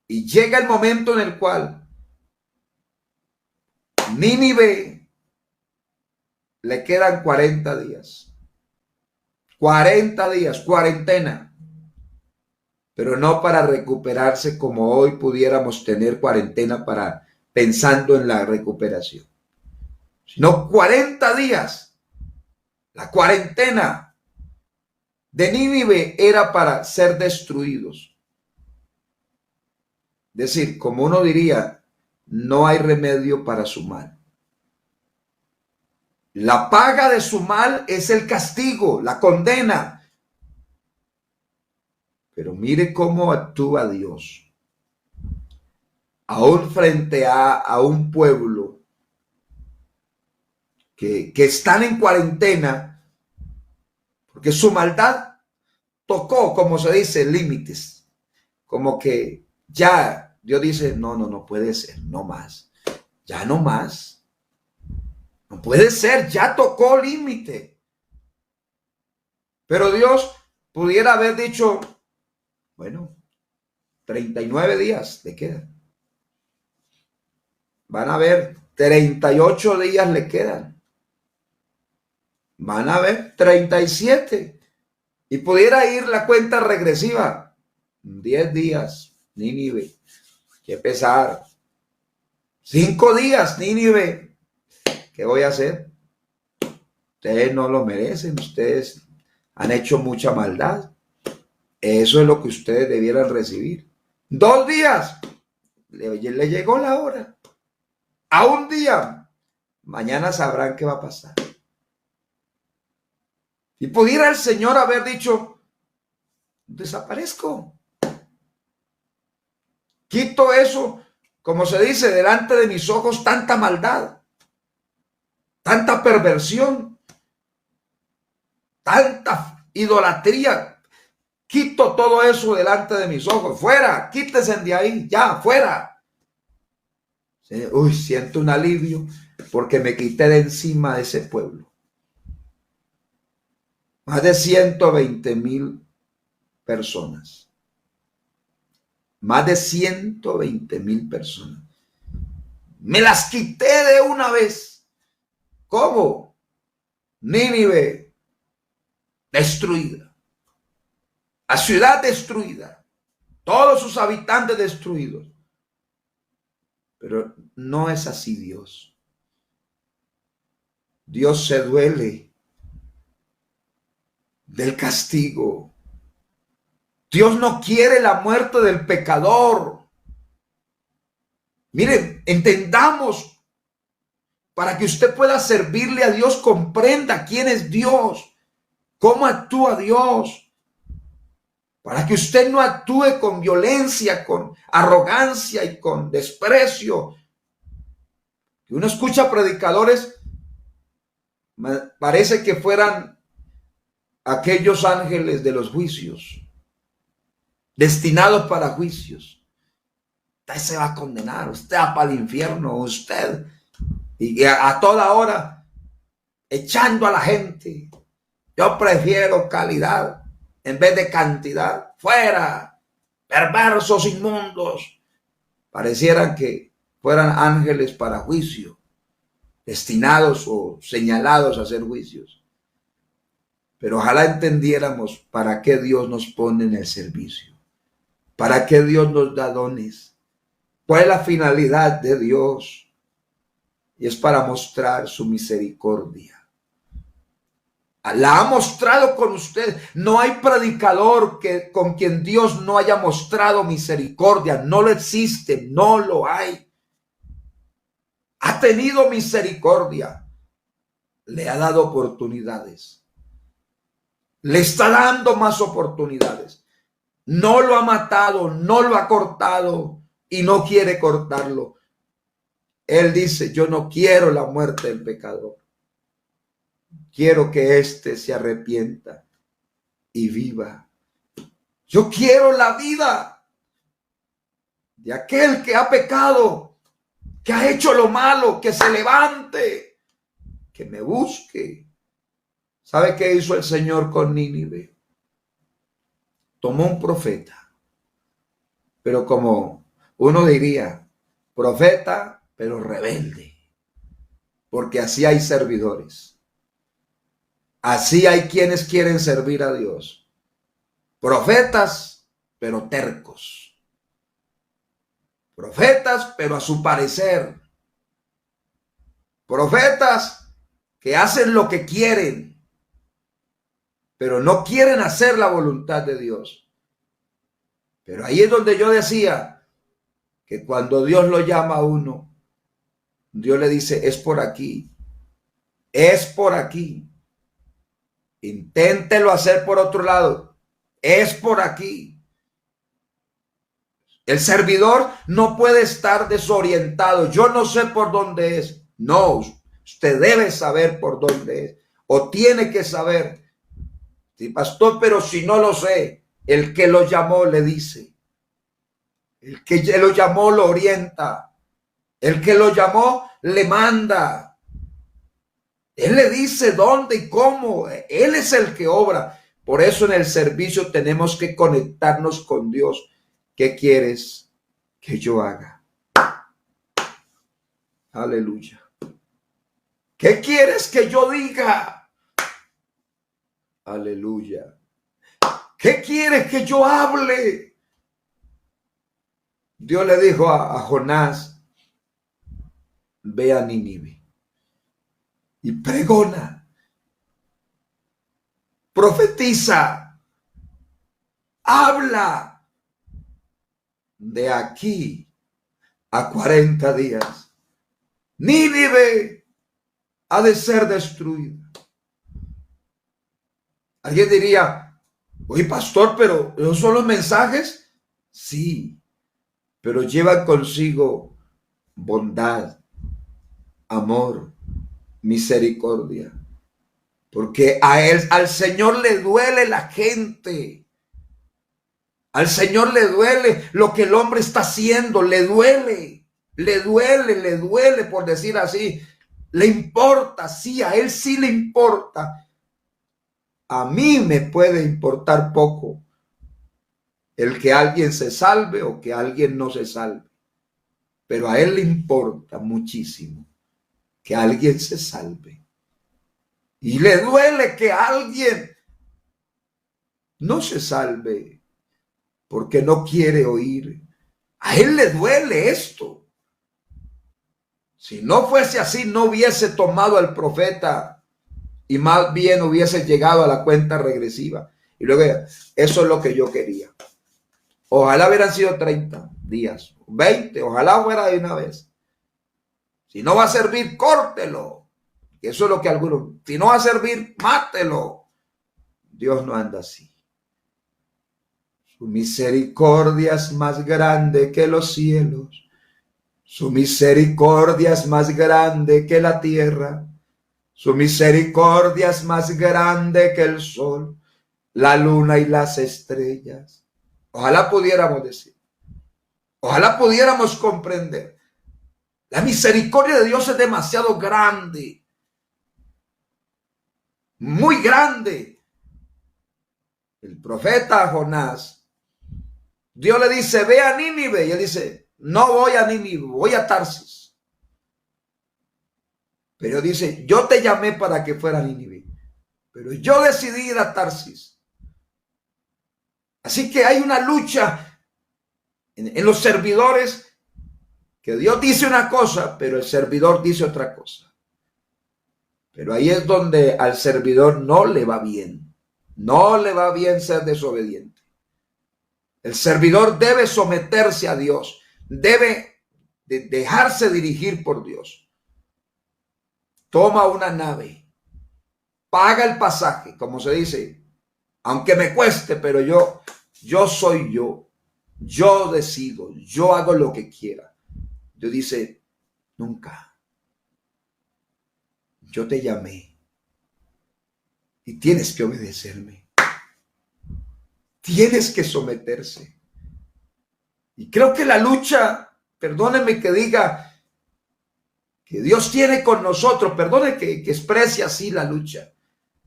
Y llega el momento en el cual Nínive le quedan 40 días. 40 días, cuarentena. Pero no para recuperarse como hoy pudiéramos tener cuarentena pensando en la recuperación. sino 40 días. La cuarentena de Nínive era para ser destruidos. Es decir, como uno diría, no hay remedio para su mal. La paga de su mal es el castigo, la condena. Pero mire cómo actúa Dios. Aún frente a un pueblo que están en cuarentena, porque su maldad tocó, como se dice, límites. Como que ya Dios dice, no puede ser, no más. Ya no más. No puede ser, ya tocó límite. Pero Dios pudiera haber dicho, bueno, 39 días le quedan. Van a ver, 38 días le quedan. Van a ver, 37. Y pudiera ir la cuenta regresiva. 10 días, Nínive. Qué pesar. 5 días, Nínive. ¿Qué voy a hacer? Ustedes no lo merecen. Ustedes han hecho mucha maldad. Eso es lo que ustedes debieran recibir. 2 días. Le llegó la hora. A un día. Mañana sabrán qué va a pasar. Y pudiera el Señor haber dicho, desaparezco. Quito eso, como se dice, delante de mis ojos, tanta maldad, tanta perversión, tanta idolatría. Quito todo eso delante de mis ojos. Fuera, quítese de ahí, ya, fuera. Uy, siento un alivio porque me quité de encima de ese pueblo. Más de 120,000 personas. Más de 120,000 personas. Me las quité de una vez. ¿Cómo? Nínive destruida. La ciudad destruida. Todos sus habitantes destruidos. Pero no es así Dios. Dios se duele del castigo. Dios no quiere la muerte del pecador. Miren, entendamos, para que usted pueda servirle a Dios, comprenda quién es Dios, cómo actúa Dios, para que usted no actúe con violencia, con arrogancia y con desprecio. Que uno escucha predicadores, parece que fueran aquellos ángeles de los juicios, destinados para juicios. Usted se va a condenar, usted va para el infierno, usted, y a toda hora echando a la gente. Yo prefiero calidad en vez de cantidad. Fuera, perversos, inmundos. Parecieran que fueran ángeles para juicio, destinados o señalados a hacer juicios. Pero ojalá entendiéramos para qué Dios nos pone en el servicio, para qué Dios nos da dones, cuál es la finalidad de Dios. Y es para mostrar su misericordia. La ha mostrado con usted. No hay predicador con quien Dios no haya mostrado misericordia. No lo existe, no lo hay. Ha tenido misericordia. Le ha dado oportunidades. Le está dando más oportunidades. No lo ha matado, no lo ha cortado y no quiere cortarlo. Él dice, yo no quiero la muerte del pecador. Quiero que éste se arrepienta y viva. Yo quiero la vida de aquel que ha pecado, que ha hecho lo malo, que se levante, que me busque. ¿Sabe qué hizo el Señor con Nínive? Tomó un profeta, pero como uno diría, profeta, pero rebelde, porque así hay servidores. Así hay quienes quieren servir a Dios. Profetas, pero tercos. Profetas, pero a su parecer. Profetas que hacen lo que quieren, pero no quieren hacer la voluntad de Dios. Pero ahí es donde yo decía que cuando Dios lo llama a uno, Dios le dice, es por aquí, es por aquí. Inténtelo hacer por otro lado, es por aquí. El servidor no puede estar desorientado. Yo no sé por dónde es. No, usted debe saber por dónde es. O tiene que saber. Sí, pastor, pero si no lo sé, el que lo llamó le dice. El que lo llamó lo orienta. El que lo llamó le manda. Él le dice dónde y cómo. Él es el que obra. Por eso en el servicio tenemos que conectarnos con Dios. ¿Qué quieres que yo haga? Aleluya. ¿Qué quieres que yo diga? Aleluya. ¿Qué quieres que yo hable? Dios le dijo a Jonás, ve a Nínive y pregona, profetiza, habla. De aquí a 40 días, Nínive ha de ser destruida. Alguien diría, oye pastor, pero ¿esos son los mensajes? Sí, pero llevan consigo bondad, amor, misericordia. Porque al Señor le duele la gente. Al Señor le duele lo que el hombre está haciendo. Le duele por decir así. Le importa, sí, a él sí le importa. A mí me puede importar poco el que alguien se salve o que alguien no se salve. Pero a él le importa muchísimo que alguien se salve. Y le duele que alguien no se salve porque no quiere oír. A él le duele esto. Si no fuese así, no hubiese tomado al profeta y más bien hubiese llegado a la cuenta regresiva. Y luego, eso es lo que yo quería. Ojalá hubieran sido 30 días, 20, ojalá fuera de una vez. Si no va a servir, córtelo. Eso es lo que algunos, si no va a servir, mátelo. Dios no anda así. Su misericordia es más grande que los cielos. Su misericordia es más grande que la tierra. Su misericordia es más grande que el sol, la luna y las estrellas. Ojalá pudiéramos decir. Ojalá pudiéramos comprender. La misericordia de Dios es demasiado grande. Muy grande. El profeta Jonás, Dios le dice, ve a Nínive. Y él dice, no voy a Nínive, voy a Tarsis. Pero dice, yo te llamé para que fuera a Nínive, pero yo decidí ir a Tarsis. Así que hay una lucha en los servidores, que Dios dice una cosa, pero el servidor dice otra cosa. Pero ahí es donde al servidor no le va bien. No le va bien ser desobediente. El servidor debe someterse a Dios, debe dejarse dirigir por Dios. Toma una nave, paga el pasaje, como se dice, aunque me cueste, pero yo soy yo decido, yo hago lo que quiera. Dios dice, nunca. Yo te llamé y tienes que obedecerme. Tienes que someterse. Y creo que la lucha, perdónenme que diga, que Dios tiene con nosotros, perdone que exprese así la lucha.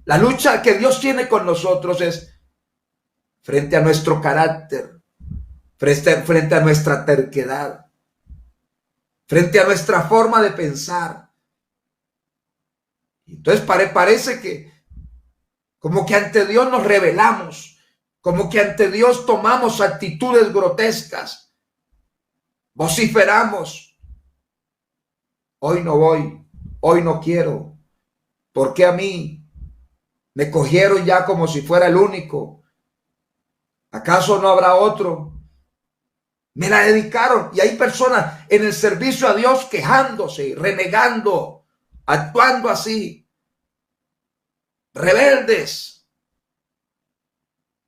La lucha que Dios tiene con nosotros es frente a nuestro carácter, frente a nuestra terquedad, frente a nuestra forma de pensar. Entonces parece que como que ante Dios nos rebelamos, como que ante Dios tomamos actitudes grotescas, vociferamos. Hoy no voy, hoy no quiero. ¿Por qué a mí? Me cogieron ya como si fuera el único. ¿Acaso no habrá otro? Me la dedicaron. Y hay personas en el servicio a Dios quejándose, renegando, actuando así, rebeldes.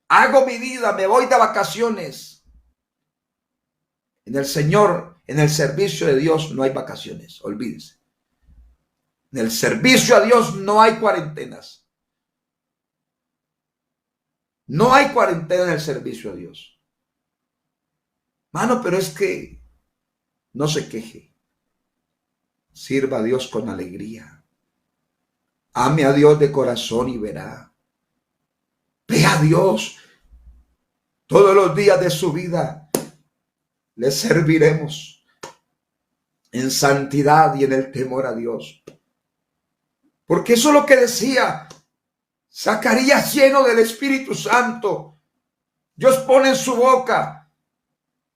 Hago mi vida, me voy de vacaciones. En el Señor, en el servicio de Dios no hay vacaciones, olvídese. En el servicio a Dios no hay cuarentenas. No hay cuarentena en el servicio a Dios. Mano, pero es que no se queje. Sirva a Dios con alegría. Ame a Dios de corazón y verá. Ve a Dios todos los días de su vida. Le serviremos en santidad y en el temor a Dios. Porque eso es lo que decía Zacarías, lleno del Espíritu Santo. Dios pone en su boca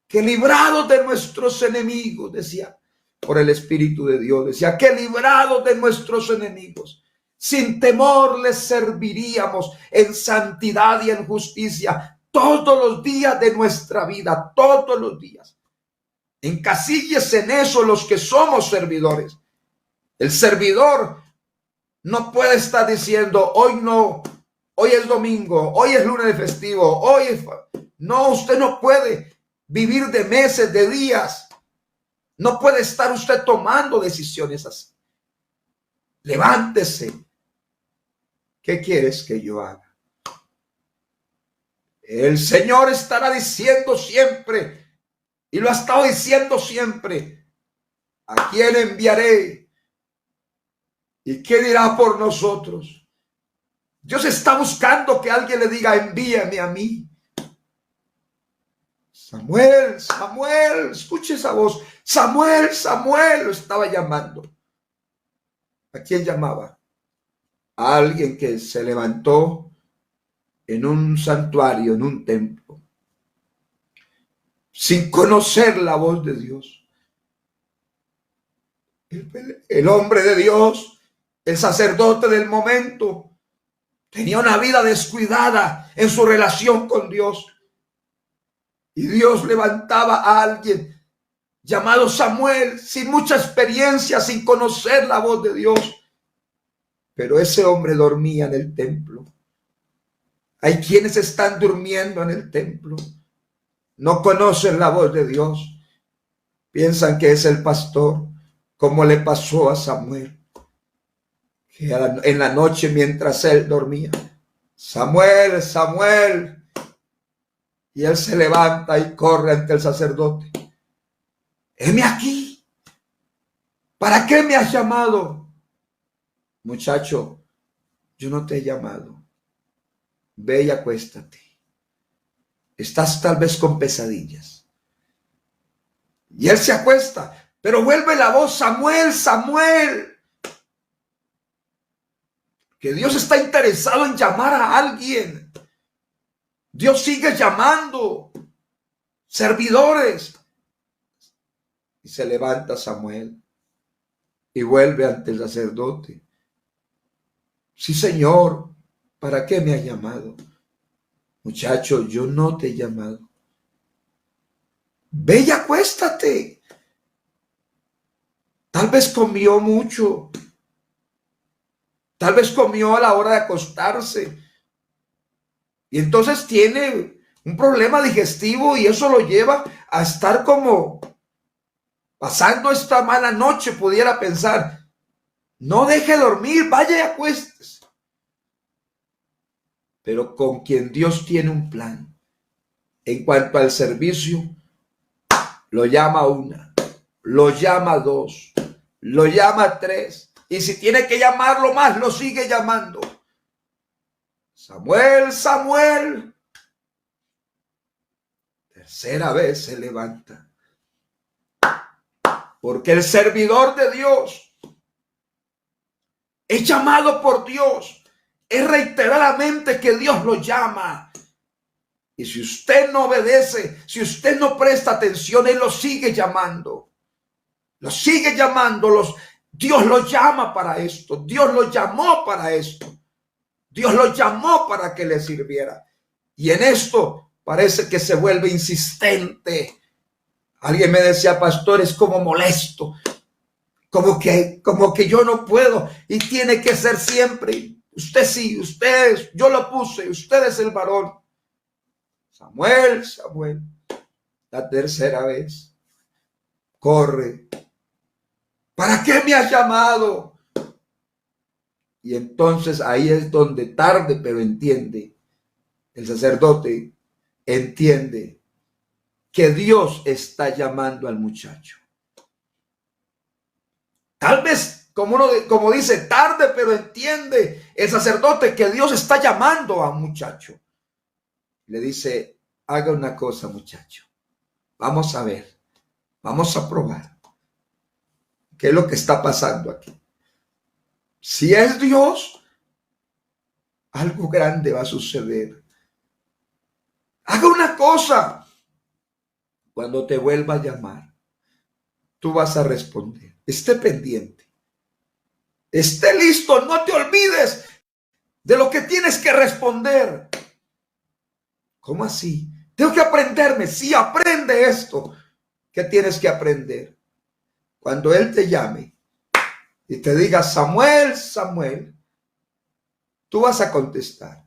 que librados de nuestros enemigos, decía, por el Espíritu de Dios, decía que librados de nuestros enemigos, sin temor les serviríamos en santidad y en justicia todos los días de nuestra vida, todos los días. Encasilles en eso los que somos servidores. El servidor no puede estar diciendo, hoy no, hoy es domingo, hoy es lunes de festivo, hoy es... No, usted no puede vivir de meses, de días. No puede estar usted tomando decisiones así. Levántese. ¿Qué quieres que yo haga? El Señor estará diciendo siempre, y lo ha estado diciendo siempre, ¿a quién enviaré? ¿Y qué dirá por nosotros? Dios está buscando que alguien le diga, envíame a mí. Samuel, Samuel, escuche esa voz. Samuel, Samuel, lo estaba llamando. ¿A quién llamaba? A alguien que se levantó en un santuario, en un templo, sin conocer la voz de Dios. El hombre de Dios, el sacerdote del momento, tenía una vida descuidada en su relación con Dios. Y Dios levantaba a alguien llamado Samuel, sin mucha experiencia, sin conocer la voz de Dios. Pero ese hombre dormía en el templo. Hay quienes están durmiendo en el templo. No conocen la voz de Dios. Piensan que es el pastor, como le pasó a Samuel. Que en la noche mientras él dormía, Samuel, Samuel. Y él se levanta y corre ante el sacerdote. Heme aquí. ¿Para qué me has llamado? Muchacho, yo no te he llamado. Ve y acuéstate. Estás tal vez con pesadillas. Y él se acuesta, pero vuelve la voz, Samuel, Samuel. Que Dios está interesado en llamar a alguien. Dios sigue llamando servidores. Y se levanta Samuel y vuelve ante el sacerdote. Sí, Señor, ¿para qué me has llamado? Muchacho, yo no te he llamado. Ve y acuéstate. Tal vez comió mucho. Tal vez comió a la hora de acostarse. Y entonces tiene un problema digestivo y eso lo lleva a estar como pasando esta mala noche, pudiera pensar. No deje dormir, vaya y acuéstese. Pero con quien Dios tiene un plan, en cuanto al servicio, lo llama una, lo llama dos, lo llama tres. Y si tiene que llamarlo más, lo sigue llamando. Samuel, Samuel. Tercera vez se levanta. Porque el servidor de Dios es llamado por Dios. Es reiteradamente que Dios lo llama. Y si usted no obedece, si usted no presta atención, Él lo sigue llamando. Lo sigue llamando. Dios lo llama para esto. Dios lo llamó para esto. Dios lo llamó para que le sirviera. Y en esto parece que se vuelve insistente. Alguien me decía, pastor, es como molesto. Como que yo no puedo y tiene que ser siempre. Usted sí, usted, yo lo puse, usted es el varón. Samuel, Samuel, la tercera vez, corre. ¿Para qué me has llamado? Y entonces ahí es donde tarde, pero entiende, el sacerdote entiende que Dios está llamando al muchacho. Tal vez, como dice, tarde, pero entiende el sacerdote que Dios está llamando a un muchacho. Le dice, haga una cosa, muchacho. Vamos a ver, vamos a probar qué es lo que está pasando aquí. Si es Dios, algo grande va a suceder. Haga una cosa. Cuando te vuelva a llamar, tú vas a responder. Esté pendiente. Esté listo. No te olvides de lo que tienes que responder. ¿Cómo así? Tengo que aprenderme. Sí, aprende esto que tienes que aprender. Cuando Él te llame y te diga, Samuel, Samuel, tú vas a contestar.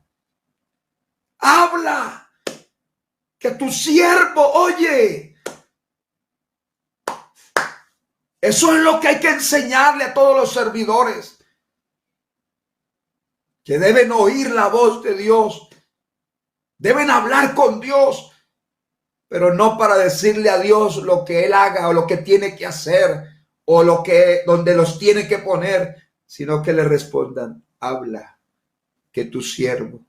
Habla, que tu siervo oye. Eso es lo que hay que enseñarle a todos los servidores, que deben oír la voz de Dios, deben hablar con Dios, pero no para decirle a Dios lo que Él haga o lo que tiene que hacer o donde los tiene que poner, sino que le respondan, habla, que tu siervo,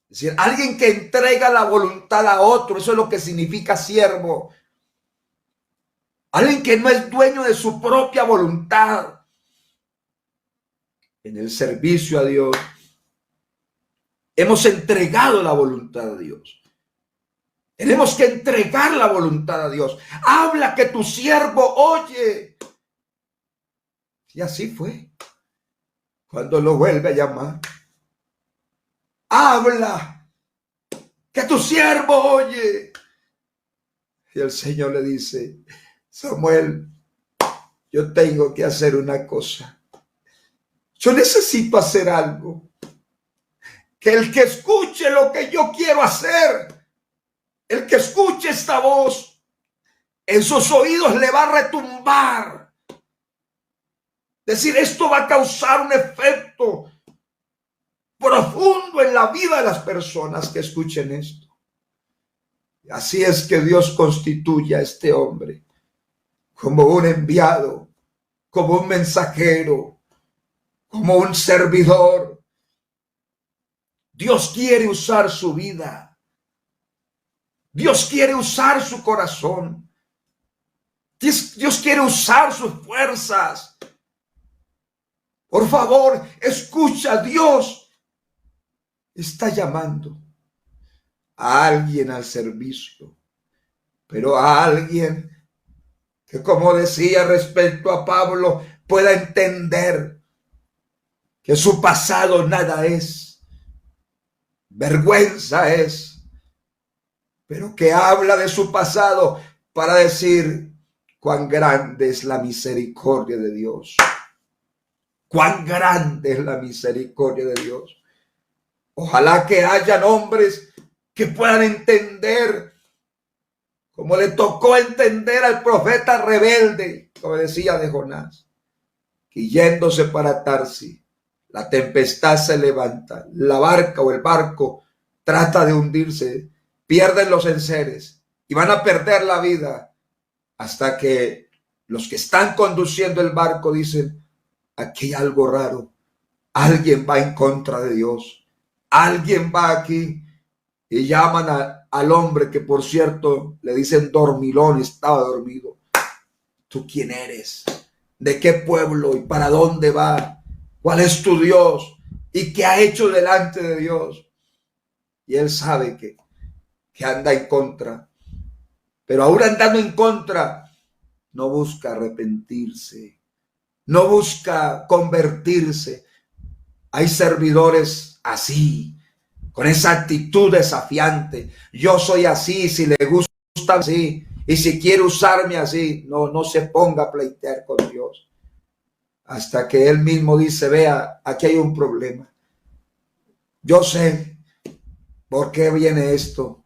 es decir, alguien que entrega la voluntad a otro, eso es lo que significa siervo. Alguien que no es dueño de su propia voluntad. En el servicio a Dios, hemos entregado la voluntad a Dios. Tenemos que entregar la voluntad a Dios. Habla, que tu siervo oye. Y así fue. Cuando lo vuelve a llamar. Habla, que tu siervo oye. Y el Señor le dice, Samuel, yo tengo que hacer una cosa. Yo necesito hacer algo. Que el que escuche lo que yo quiero hacer, el que escuche esta voz, en sus oídos le va a retumbar. Es decir, esto va a causar un efecto profundo en la vida de las personas que escuchen esto. Y así es que Dios constituye a este hombre como un enviado, como un mensajero, como un servidor. Dios quiere usar su vida. Dios quiere usar su corazón. Dios quiere usar sus fuerzas. Por favor, escucha, Dios está llamando a alguien al servicio, pero a alguien que, como decía respecto a Pablo, pueda entender que su pasado nada es, vergüenza es, pero que habla de su pasado para decir cuán grande es la misericordia de Dios. Cuán grande es la misericordia de Dios. Ojalá que hayan hombres que puedan entender, como le tocó entender al profeta rebelde, como decía de Jonás, que yéndose para Tarsis, la tempestad se levanta, la barca o el barco trata de hundirse, pierden los enseres y van a perder la vida hasta que los que están conduciendo el barco dicen, aquí hay algo raro, alguien va en contra de Dios, alguien va aquí, y llaman al hombre que, por cierto, le dicen dormilón, estaba dormido. ¿Tú quién eres? ¿De qué pueblo y para dónde va? ¿Cuál es tu Dios? ¿Y qué ha hecho delante de Dios? Y él sabe que anda en contra. Pero aún andando en contra, no busca arrepentirse, no busca convertirse. Hay servidores así, con esa actitud desafiante. Yo soy así, si le gusta así, y si quiere usarme así, no se ponga a pleitear con Dios. Hasta que Él mismo dice, vea, aquí hay un problema. Yo sé por qué viene esto.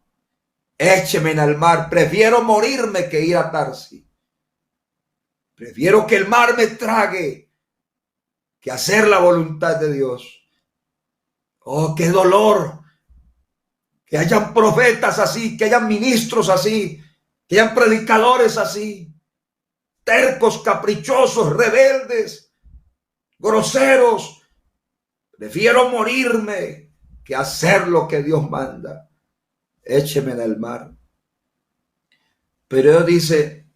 Écheme al mar. Prefiero morirme que ir a Tarsis. Prefiero que el mar me trague que hacer la voluntad de Dios. Oh, qué dolor. Que hayan profetas así, que hayan ministros así, que hayan predicadores así, tercos, caprichosos, rebeldes, groseros. Prefiero morirme que hacer lo que Dios manda. Écheme en el mar. Pero Dios dice,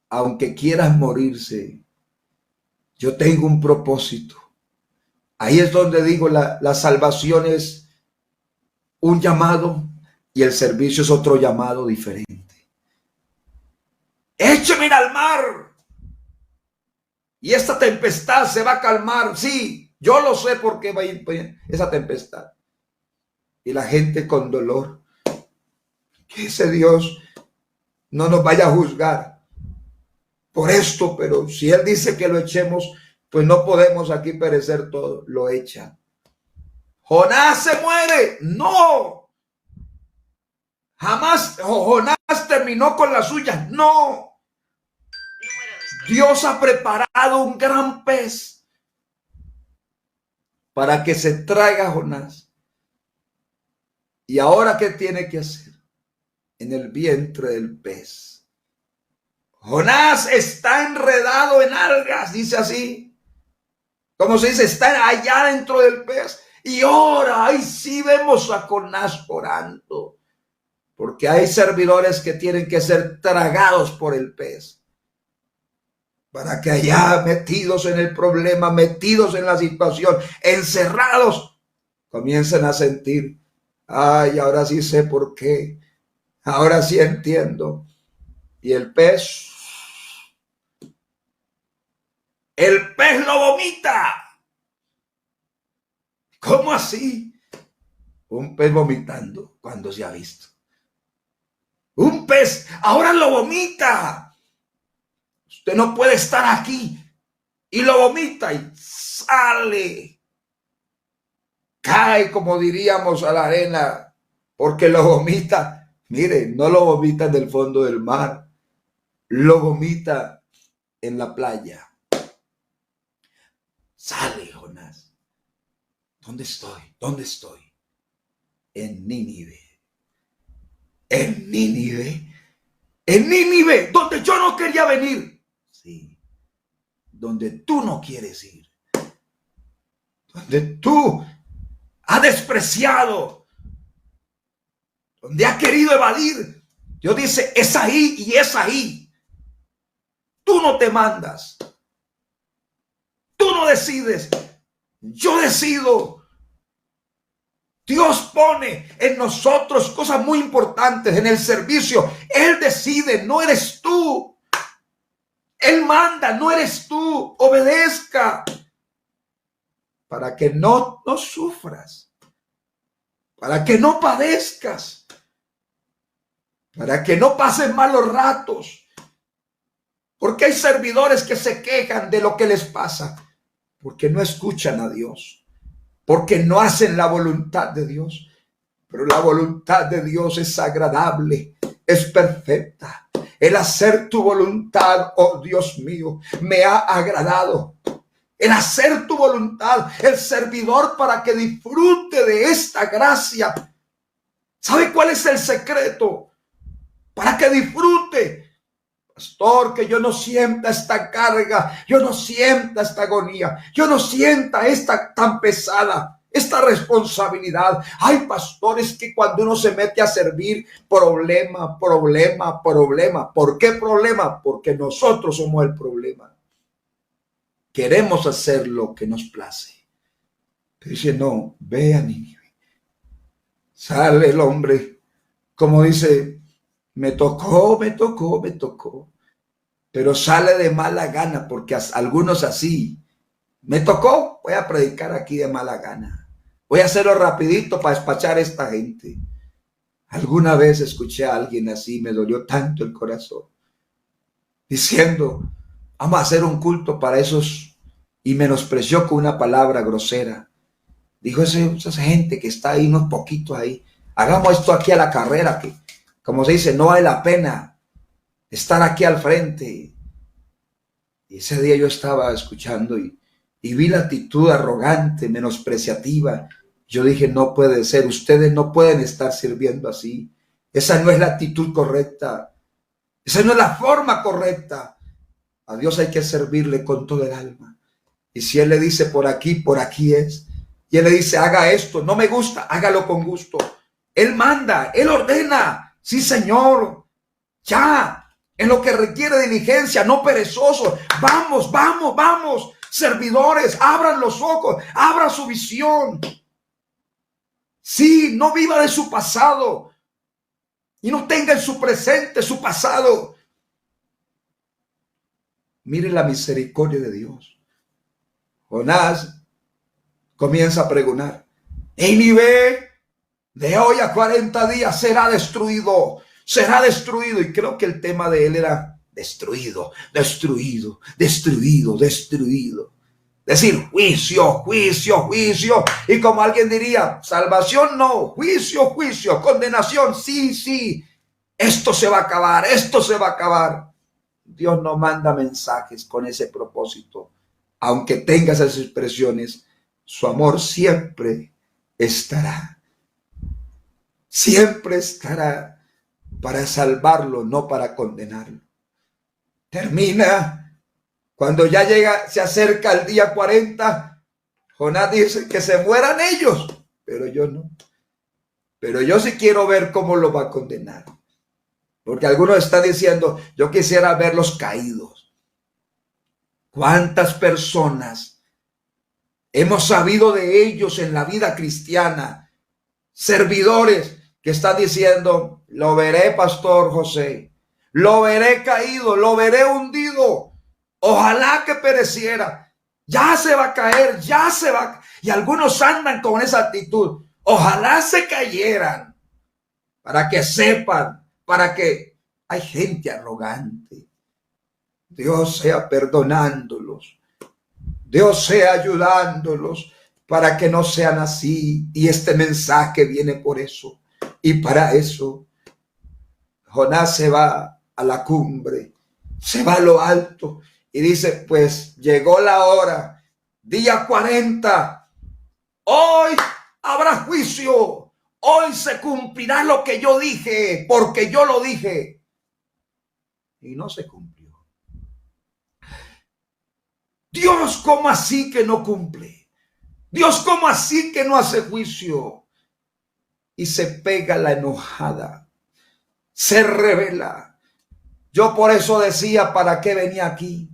aunque quieras morirse, yo tengo un propósito. Ahí es donde digo, la salvación es un llamado y el servicio es otro llamado diferente. Écheme al mar y esta tempestad se va a calmar. Sí, yo lo sé por qué va a ir esa tempestad. Y la gente con dolor, que ese Dios no nos vaya a juzgar por esto, pero si Él dice que lo echemos, pues no podemos aquí perecer todo. Lo echa. Jonás se muere. No. Jamás Jonás terminó con las suyas. No. Dios ha preparado un gran pez para que se traiga a Jonás. ¿Y ahora qué tiene que hacer? En el vientre del pez. Jonás está enredado en algas, dice así. Como se dice, está allá dentro del pez. Y ora, ahí sí vemos a Jonás orando. Porque hay servidores que tienen que ser tragados por el pez. Para que allá metidos en el problema, metidos en la situación, encerrados, comiencen a sentir, ay, ahora sí sé por qué. Ahora sí entiendo. Y el pez lo vomita. ¿Cómo así? Un pez vomitando, cuando se ha visto. Un pez ahora lo vomita. Usted no puede estar aquí. Y lo vomita y sale. Cae, como diríamos, a la arena, porque lo vomita. Mire, no lo vomita en el fondo del mar. Lo vomita en la playa. Sale Jonás. ¿Dónde estoy? ¿Dónde estoy? En Nínive. En Nínive. En Nínive, donde yo no quería venir. Sí. Donde tú no quieres ir. Donde tú has despreciado. Donde has querido evadir. Dios dice, es ahí y es ahí. Tú no te mandas. Tú no decides. Yo decido. Dios pone en nosotros cosas muy importantes en el servicio. Él decide, no eres tú. Él manda, no eres tú. Obedezca. Para que no sufras. Para que no padezcas. Para que no pasen malos ratos. Porque hay servidores que se quejan de lo que les pasa. Porque no escuchan a Dios. Porque no hacen la voluntad de Dios. Pero la voluntad de Dios es agradable, es perfecta. El hacer tu voluntad, oh Dios mío, me ha agradado. El hacer tu voluntad, el servidor para que disfrute de esta gracia. ¿Sabe cuál es el secreto? Para que disfrute. Pastor, que yo no sienta esta carga, yo no sienta esta agonía, yo no sienta esta tan pesada, esta responsabilidad. Hay pastores que cuando uno se mete a servir, problema. ¿Por qué problema? Porque nosotros somos el problema. Queremos hacer lo que nos place. Pero dice, no, ve a Nínive. Sale el hombre, como dice, me tocó. pero sale de mala gana, porque algunos así. Me tocó, voy a predicar aquí de mala gana. Voy a hacerlo rapidito para despachar a esta gente. Alguna vez escuché a alguien así, me dolió tanto el corazón, diciendo, vamos a hacer un culto para esos, y menospreció con una palabra grosera. Dijo esa gente que está ahí, unos poquitos ahí, hagamos esto aquí a la carrera, que como se dice, no vale la pena estar aquí al frente. Y ese día yo estaba escuchando y vi la actitud arrogante, menospreciativa. Yo dije, no puede ser, ustedes no pueden estar sirviendo así. Esa no es la actitud correcta. Esa no es la forma correcta. A Dios hay que servirle con todo el alma. Y si Él le dice por aquí es. Y Él le dice, haga esto, no me gusta, hágalo con gusto. Él manda, Él ordena. Sí, Señor, ya. En lo que requiere diligencia, no perezoso. Vamos, vamos, vamos. Servidores, abran los ojos, abran su visión. Sí, no viva de su pasado y no tenga en su presente su pasado. Mire la misericordia de Dios. Jonás comienza a pregonar: Nínive de hoy a 40 días será destruido, será destruido. Y creo que el tema de él era destruido, destruido, destruido, destruido. Decir juicio, juicio, juicio. Y como alguien diría, salvación no, juicio, juicio, condenación, sí, sí. Esto se va a acabar, esto se va a acabar. Dios no manda mensajes con ese propósito. Aunque tenga esas expresiones, su amor siempre estará. Siempre estará para salvarlo, no para condenarlo. Termina. Cuando ya se acerca el día 40, Jonás dice que se mueran ellos, pero yo no. Pero yo sí quiero ver cómo lo va a condenar. Porque algunos están diciendo, yo quisiera verlos caídos. ¿Cuántas personas hemos sabido de ellos en la vida cristiana? Servidores que están diciendo, lo veré, Pastor José, lo veré caído, lo veré hundido. Ojalá que pereciera. Ya se va a caer, ya se va. Y algunos andan con esa actitud. Ojalá se cayeran. Para que sepan, para que hay gente arrogante. Dios sea perdonándolos. Dios sea ayudándolos para que no sean así. Y este mensaje viene por eso. Y para eso, Jonás se va a la cumbre. Se va a lo alto. Y dice, pues llegó la hora, día 40, hoy habrá juicio, hoy se cumplirá lo que yo dije, porque yo lo dije. Y no se cumplió. Dios, ¿cómo así que no cumple? Dios, ¿cómo así que no hace juicio? Y se pega la enojada, se revela. Yo por eso decía, ¿para qué venía aquí?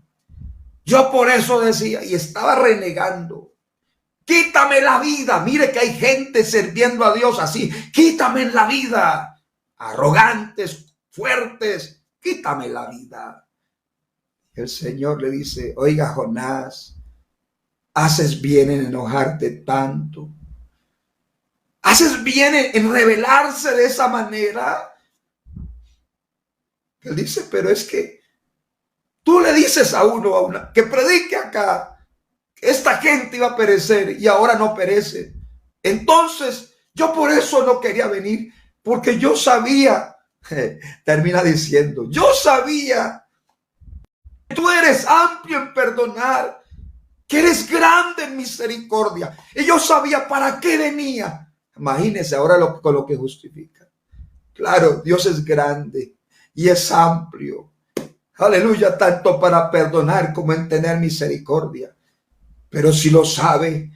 Yo por eso decía, y estaba renegando, quítame la vida. Mire que hay gente sirviendo a Dios así, quítame la vida. Arrogantes, fuertes, quítame la vida. El Señor le dice, oiga Jonás, haces bien en enojarte tanto. Haces bien en rebelarse de esa manera. Él dice, pero es que tú le dices a una que predique acá, que esta gente iba a perecer y ahora no perece. Entonces, yo por eso no quería venir, porque yo sabía, termina diciendo, yo sabía que tú eres amplio en perdonar, que eres grande en misericordia. Y yo sabía para qué venía. Imagínense ahora con lo que justifica. Claro, Dios es grande y es amplio. Aleluya, tanto para perdonar como en tener misericordia. Pero si lo sabe,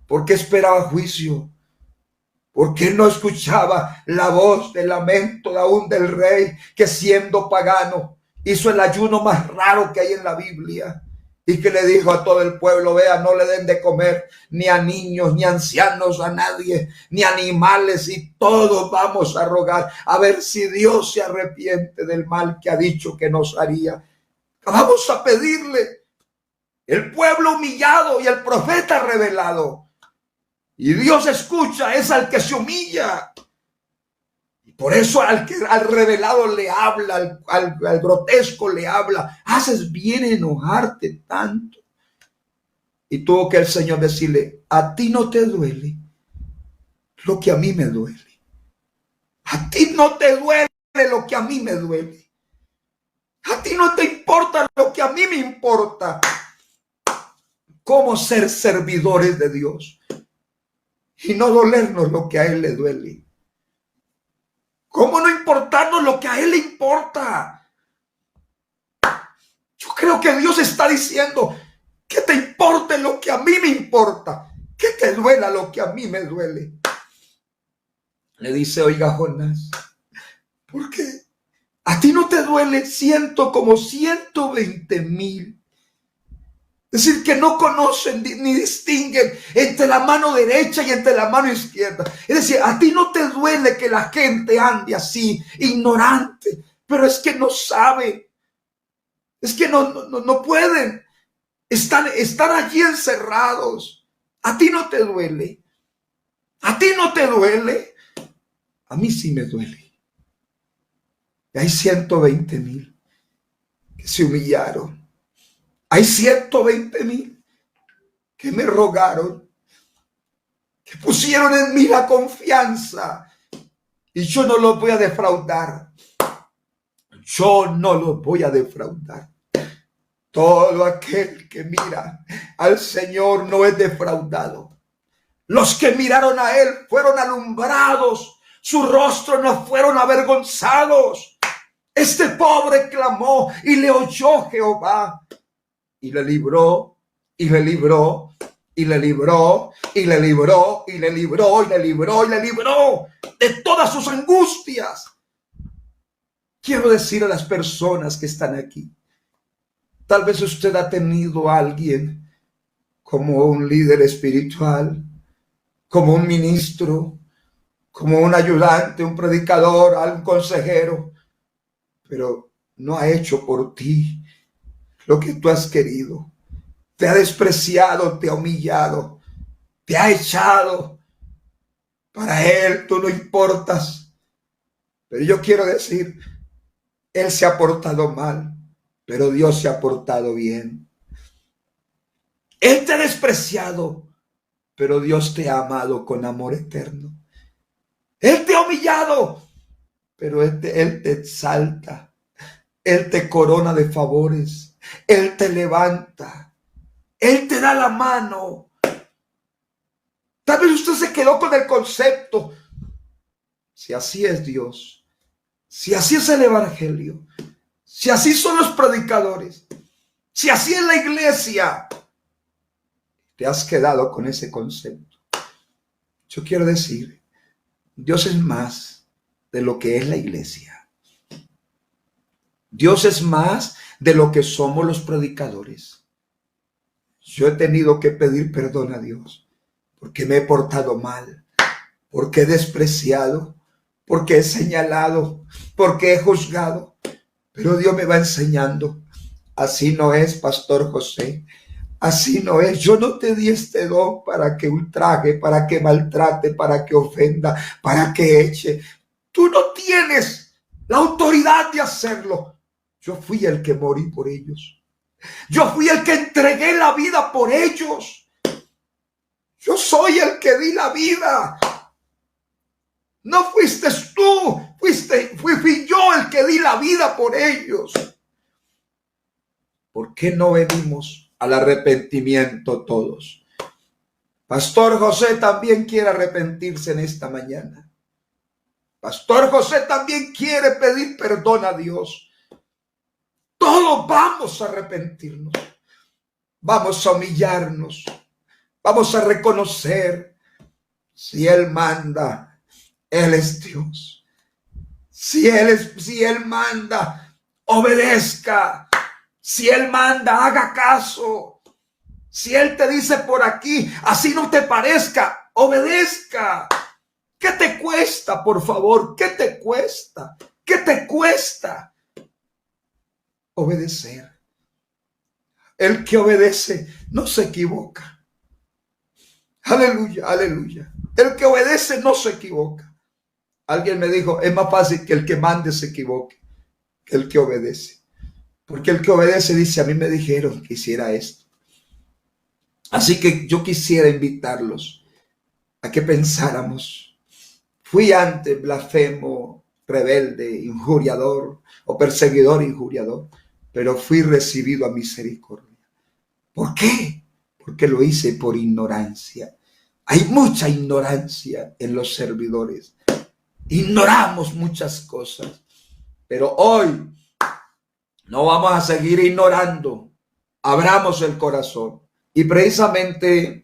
¿por qué esperaba juicio? ¿Por qué no escuchaba la voz del lamento aún del rey que siendo pagano hizo el ayuno más raro que hay en la Biblia? Y que le dijo a todo el pueblo, vea, no le den de comer ni a niños, ni a ancianos, a nadie, ni animales, y todos vamos a rogar a ver si Dios se arrepiente del mal que ha dicho que nos haría. Vamos a pedirle. El pueblo humillado y el profeta revelado. Y Dios escucha es al que se humilla. Y por eso al revelado le habla, al grotesco le habla. Haces bien en enojarte tanto. Y tuvo que el Señor decirle, a ti no te duele lo que a mí me duele. A ti no te duele lo que a mí me duele. A ti no te importa lo que a mí me importa. ¿Cómo ser servidores de Dios y no dolernos lo que a Él le duele? ¿Cómo no importarnos lo que a Él le importa? Yo creo que Dios está diciendo que te importe lo que a mí me importa, que te duela lo que a mí me duele. Le dice, oiga, Jonás, ¿por qué? A ti no te duele como 120,000. Es decir, que no conocen ni distinguen entre la mano derecha y entre la mano izquierda. Es decir, a ti no te duele que la gente ande así, ignorante, pero es que no saben. Es que no pueden. Están allí encerrados. A ti no te duele. A ti no te duele. A mí sí me duele. Y hay 120,000 que se humillaron. Hay 120,000 que me rogaron, que pusieron en mí la confianza, y yo no los voy a defraudar. Yo no los voy a defraudar. Todo aquel que mira al Señor no es defraudado. Los que miraron a Él fueron alumbrados, su rostro no fueron avergonzados. Este pobre clamó y le oyó Jehová y le libró, y le libró, y le libró, y le libró, y le libró, y le libró, y le libró de todas sus angustias. Quiero decir a las personas que están aquí, tal vez usted ha tenido a alguien como un líder espiritual, como un ministro, como un ayudante, un predicador, un consejero, pero no ha hecho por ti lo que tú has querido. Te ha despreciado, te ha humillado, te ha echado. Para Él tú no importas. Pero yo quiero decir, Él se ha portado mal, pero Dios se ha portado bien. Él te ha despreciado, pero Dios te ha amado con amor eterno. Él te ha humillado, pero Él te exalta. Él te corona de favores. Él te levanta. Él te da la mano. Tal vez usted se quedó con el concepto. Si así es Dios, si así es el evangelio, si así son los predicadores, si así es la iglesia, te has quedado con ese concepto. Yo quiero decir, Dios es más de lo que es la iglesia. Dios es más de lo que somos los predicadores. Yo he tenido que pedir perdón a Dios porque me he portado mal, porque he despreciado, porque he señalado, porque he juzgado. Pero Dios me va enseñando. Así no es, Pastor José. Así no es. Yo no te di este don para que ultraje, para que maltrate, para que ofenda, para que eche. Tú no tienes la autoridad de hacerlo. Yo fui el que morí por ellos. Yo fui el que entregué la vida por ellos. Yo soy el que di la vida. No fuiste tú, fui yo el que di la vida por ellos. ¿Por qué no venimos al arrepentimiento todos? Pastor José también quiere arrepentirse en esta mañana. Pastor José también quiere pedir perdón a Dios. Todos vamos a arrepentirnos. Vamos a humillarnos. Vamos a reconocer, si Él manda, Él es Dios. Si Él manda, obedezca. Si Él manda, haga caso. Si Él te dice por aquí, así no te parezca, obedezca. ¿Qué te cuesta, por favor? ¿Qué te cuesta? ¿Qué te cuesta? Obedecer. El que obedece no se equivoca. Aleluya, aleluya. El que obedece no se equivoca. Alguien me dijo, es más fácil que el que mande se equivoque que el que obedece. Porque el que obedece dice, a mí me dijeron que hiciera esto. Así que yo quisiera invitarlos a que pensáramos. Fui antes blasfemo, rebelde, injuriador o perseguidor injuriador, pero fui recibido a misericordia. ¿Por qué? Porque lo hice por ignorancia. Hay mucha ignorancia en los servidores. Ignoramos muchas cosas, pero hoy no vamos a seguir ignorando. Abramos el corazón. Y precisamente